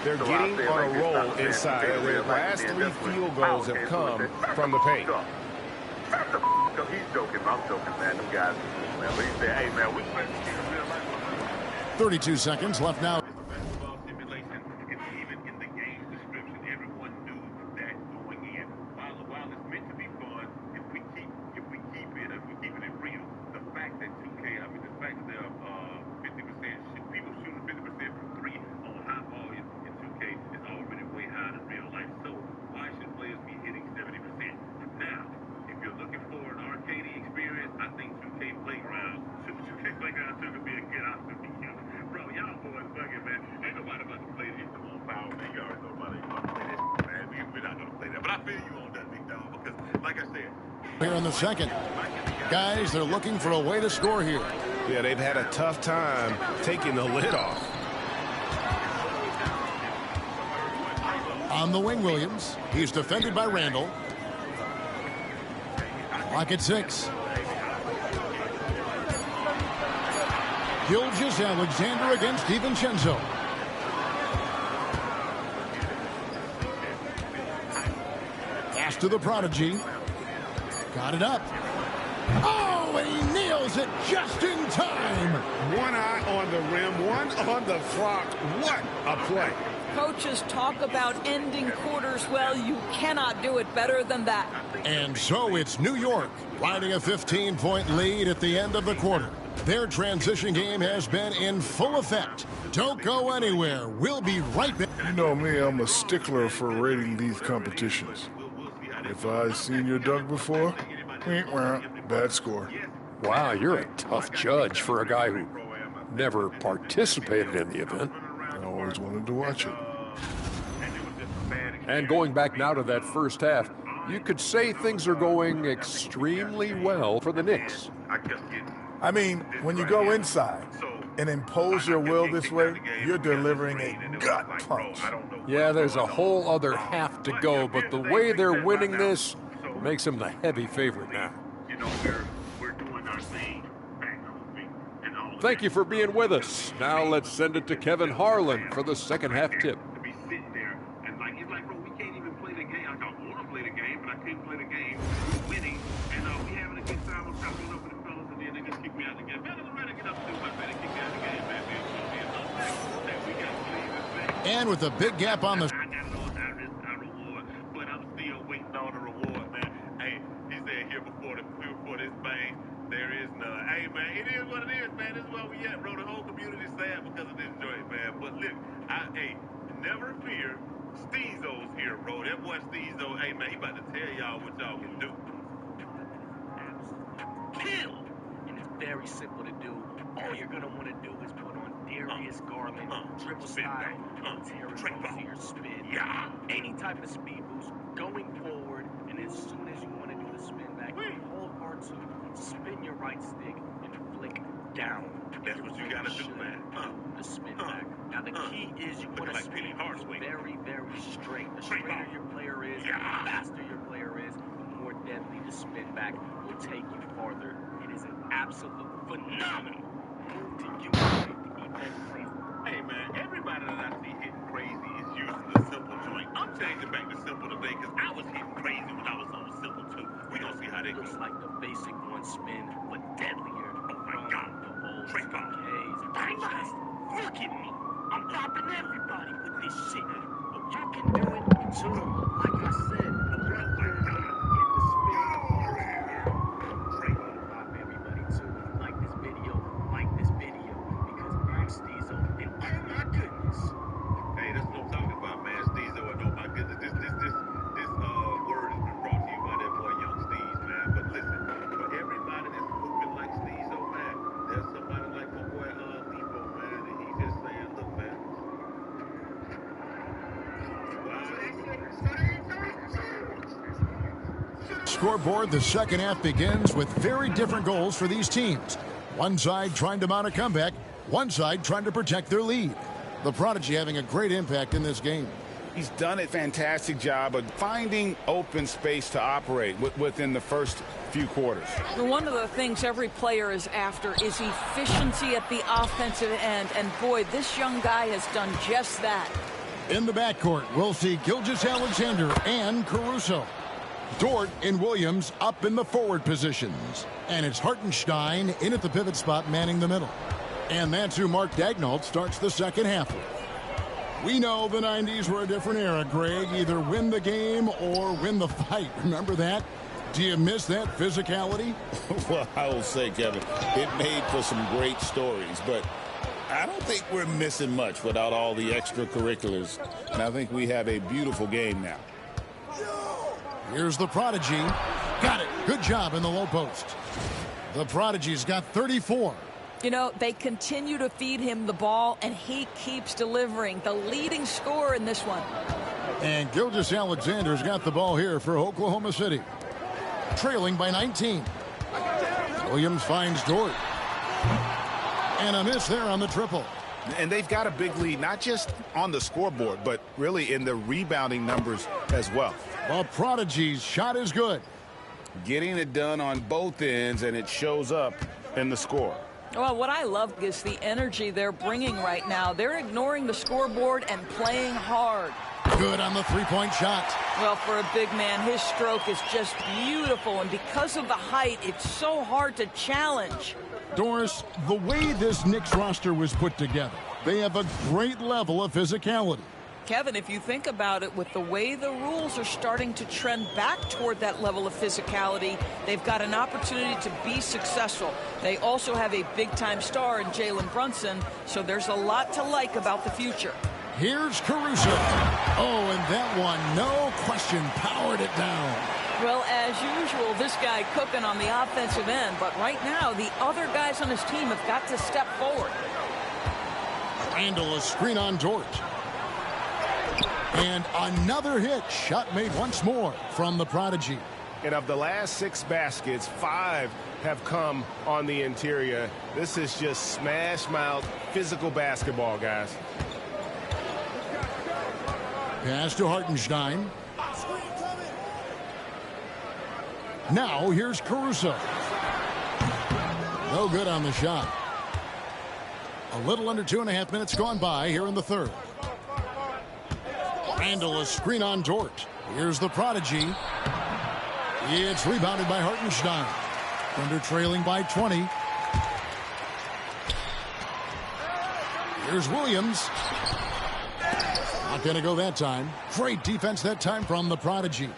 They're getting on a roll inside. Their last 3 field goals have come from the paint. He's joking. I'm joking, man. Them guys, man. But he said, hey, man, we 32 seconds left now. Here in the second. Guys, they're looking for a way to score here. Yeah, they've had a tough time taking the lid off. On the wing, Williams. He's defended by Randall. Clock at 6. Gilgeous Alexander against DiVincenzo. Pass to the Prodigy. Got it up. Oh, and he nails it just in time. One eye on the rim, one on the clock. What a play. Coaches talk about ending quarters. Well, you cannot do it better than that. And so it's New York riding a 15-point lead at the end of the quarter. Their transition game has been in full effect. Don't go anywhere. We'll be right back. You know me, I'm a stickler for rating these competitions. If I've seen your dunk before, bad score. Wow, you're a tough judge for a guy who never participated in the event. I always wanted to watch it. And going back now to that first half, you could say things are going extremely well for the Knicks. I mean, when you go inside and impose your will this way, you're delivering a gut punch. Yeah, there's a whole other half to go, but the way they're winning this makes them the heavy favorite now. Thank you for being with us. Now let's send it to Kevin Harlan for the second half tip. And with a big gap on the... But I'm still waiting on the reward, man. Hey, he said here before this bang, there is none. Hey, man, it is what it is, man. This is where we at, bro. The whole community sad because of this joint, man. But look, hey, never fear. Steezo's here, bro. That boy Steezo, hey, man, he about to tell y'all what y'all can do. Kill! And it's very simple to do. All you're going to want to do is put on Darius Garland, dribble style, Terry spin. Yeah. Any type of speed boost going forward, and as soon as you want to do the spin back, hold R2, spin your right stick, and flick down. That's what you got to do, man. The spin back. Now, the key is you want to spin very, very straight. The straighter your player is, the faster your player is, the more deadly the spin back will take you farther. It is an absolute phenomenal move to use to keep that crazy. Hey, man, everybody that I see hitting crazy is using the simple joint. I'm changing back to simple today because I was hitting crazy when I was on the simple too. We gonna see how that looks goes. like the basic one spin, but deadlier. Oh my God. The old Trey Ball. Bang, bang. Look at me. I'm popping everybody with this shit. You can do it. to them. Like I said, the run in the spin moves. Pop everybody too. If you like this video, because I'm Steezo, and oh my goodness. Hey, that's what I'm talking about, man. Steezo, and oh my goodness. This word has been brought to you by that boy Young Steez, man. But listen, for everybody that's hooping like Steezo, man, there's somebody like my boy Lebo, man, and he's just saying, look, man. Scoreboard, the second half begins with very different goals for these teams. One side trying to mount a comeback, one side trying to protect their lead. The Prodigy having a great impact in this game. He's done a fantastic job of finding open space to operate within the first few quarters. One of the things every player is after is efficiency at the offensive end. And boy, this young guy has done just that. In the backcourt, we'll see Gilgeous-Alexander and Caruso. Dort and Williams up in the forward positions. And it's Hartenstein in at the pivot spot manning the middle. And that's who Mark Daigneault starts the second half with. We know the 90s were a different era, Greg. Either win the game or win the fight. Remember that? Do you miss that physicality? Well, I will say, Kevin, it made for some great stories, but I don't think we're missing much without all the extracurriculars. And I think we have a beautiful game now. Here's the Prodigy. Got it. Good job in the low post. The Prodigy's got 34. You know, they continue to feed him the ball, and he keeps delivering. The leading scorer in this one. And Gilgeous-Alexander's got the ball here for Oklahoma City. Trailing by 19. Williams finds Dort. And a miss there on the triple. And they've got a big lead, not just on the scoreboard, but really in the rebounding numbers as well. The Prodigy's shot is good. Getting it done on both ends, and it shows up in the score. Well, what I love is the energy they're bringing right now. They're ignoring the scoreboard and playing hard. Good on the three-point shot. Well, for a big man, his stroke is just beautiful, and because of the height, it's so hard to challenge. Doris, the way this Knicks roster was put together, they have a great level of physicality. Kevin, if you think about it, with the way the rules are starting to trend back toward that level of physicality, they've got an opportunity to be successful. They also have a big-time star in Jalen Brunson, so there's a lot to like about the future. Here's Caruso. Oh, and that one, no question, powered it down. Well, as usual, this guy cooking on the offensive end, but right now, the other guys on his team have got to step forward. Randall, a screen on Dort. And another hit. Shot made once more from the Prodigy. And of the last 6 baskets, 5 have come on the interior. This is just smash mouth physical basketball, guys. Pass to Hartenstein. Now here's Caruso. No good on the shot. A little under 2.5 minutes gone by here in the third. Randall, a screen on Dort. Here's the Prodigy. It's rebounded by Hartenstein. Thunder trailing by 20. Here's Williams. Not going to go that time. Great defense that time from the Prodigy.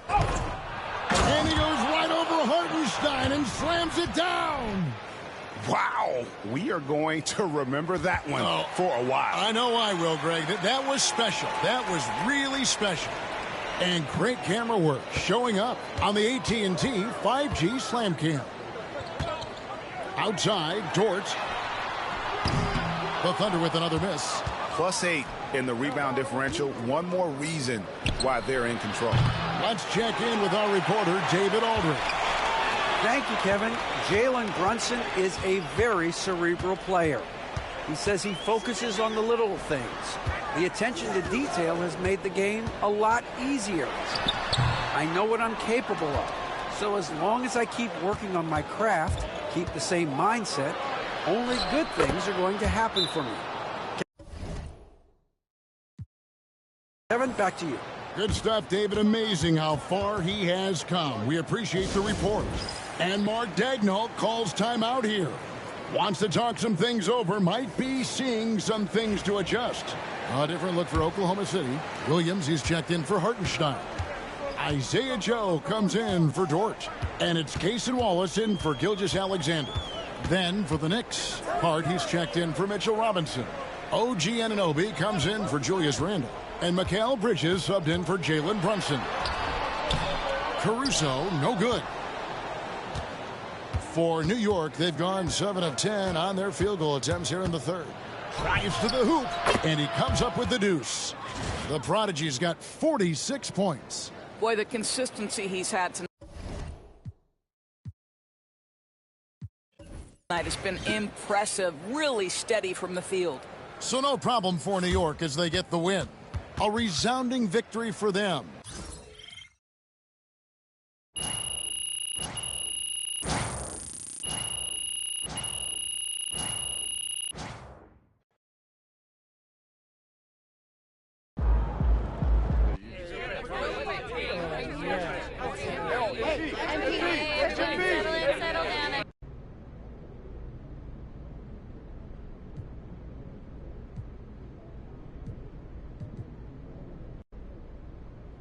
And he goes right over Hartenstein and slams it down. Wow, we are going to remember that one for a while. I know I will, Greg. That was special. That was really special. And great camera work showing up on the AT&T 5G Slam Cam. Outside, Dort. The Thunder with another miss. +8 in the rebound differential. One more reason why they're in control. Let's check in with our reporter, David Aldridge. Thank you, Kevin. Jalen Brunson is a very cerebral player. He says he focuses on the little things. The attention to detail has made the game a lot easier. I know what I'm capable of. So as long as I keep working on my craft, keep the same mindset, only good things are going to happen for me. Kevin, back to you. Good stuff, David. Amazing how far he has come. We appreciate the report. And Mark Daigneault calls timeout here. Wants to talk some things over. Might be seeing some things to adjust. A different look for Oklahoma City. Williams is checked in for Hartenstein. Isaiah Joe comes in for Dort. And it's Cason Wallace in for Gilgeous-Alexander. Then for the Knicks, Hart, he's checked in for Mitchell Robinson. OG Anunoby comes in for Julius Randle. And Mikal Bridges subbed in for Jalen Brunson. Caruso, no good. For New York, they've gone 7 of 10 on their field goal attempts here in the third. Drives to the hoop, and he comes up with the deuce. The Prodigy's got 46 points. Boy, the consistency he's had tonight has been impressive, really steady from the field. So no problem for New York as they get the win. A resounding victory for them.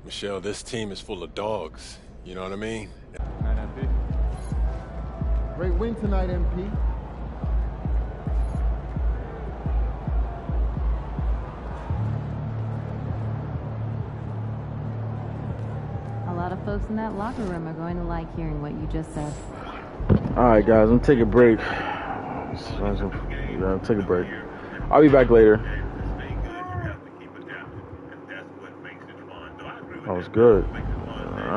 Michelle, this team is full of dogs. You know what I mean? Great win tonight, MP. A lot of folks in that locker room are going to like hearing what you just said. All right, guys, I'm gonna take a break. Take a break. I'll be back later. That was good.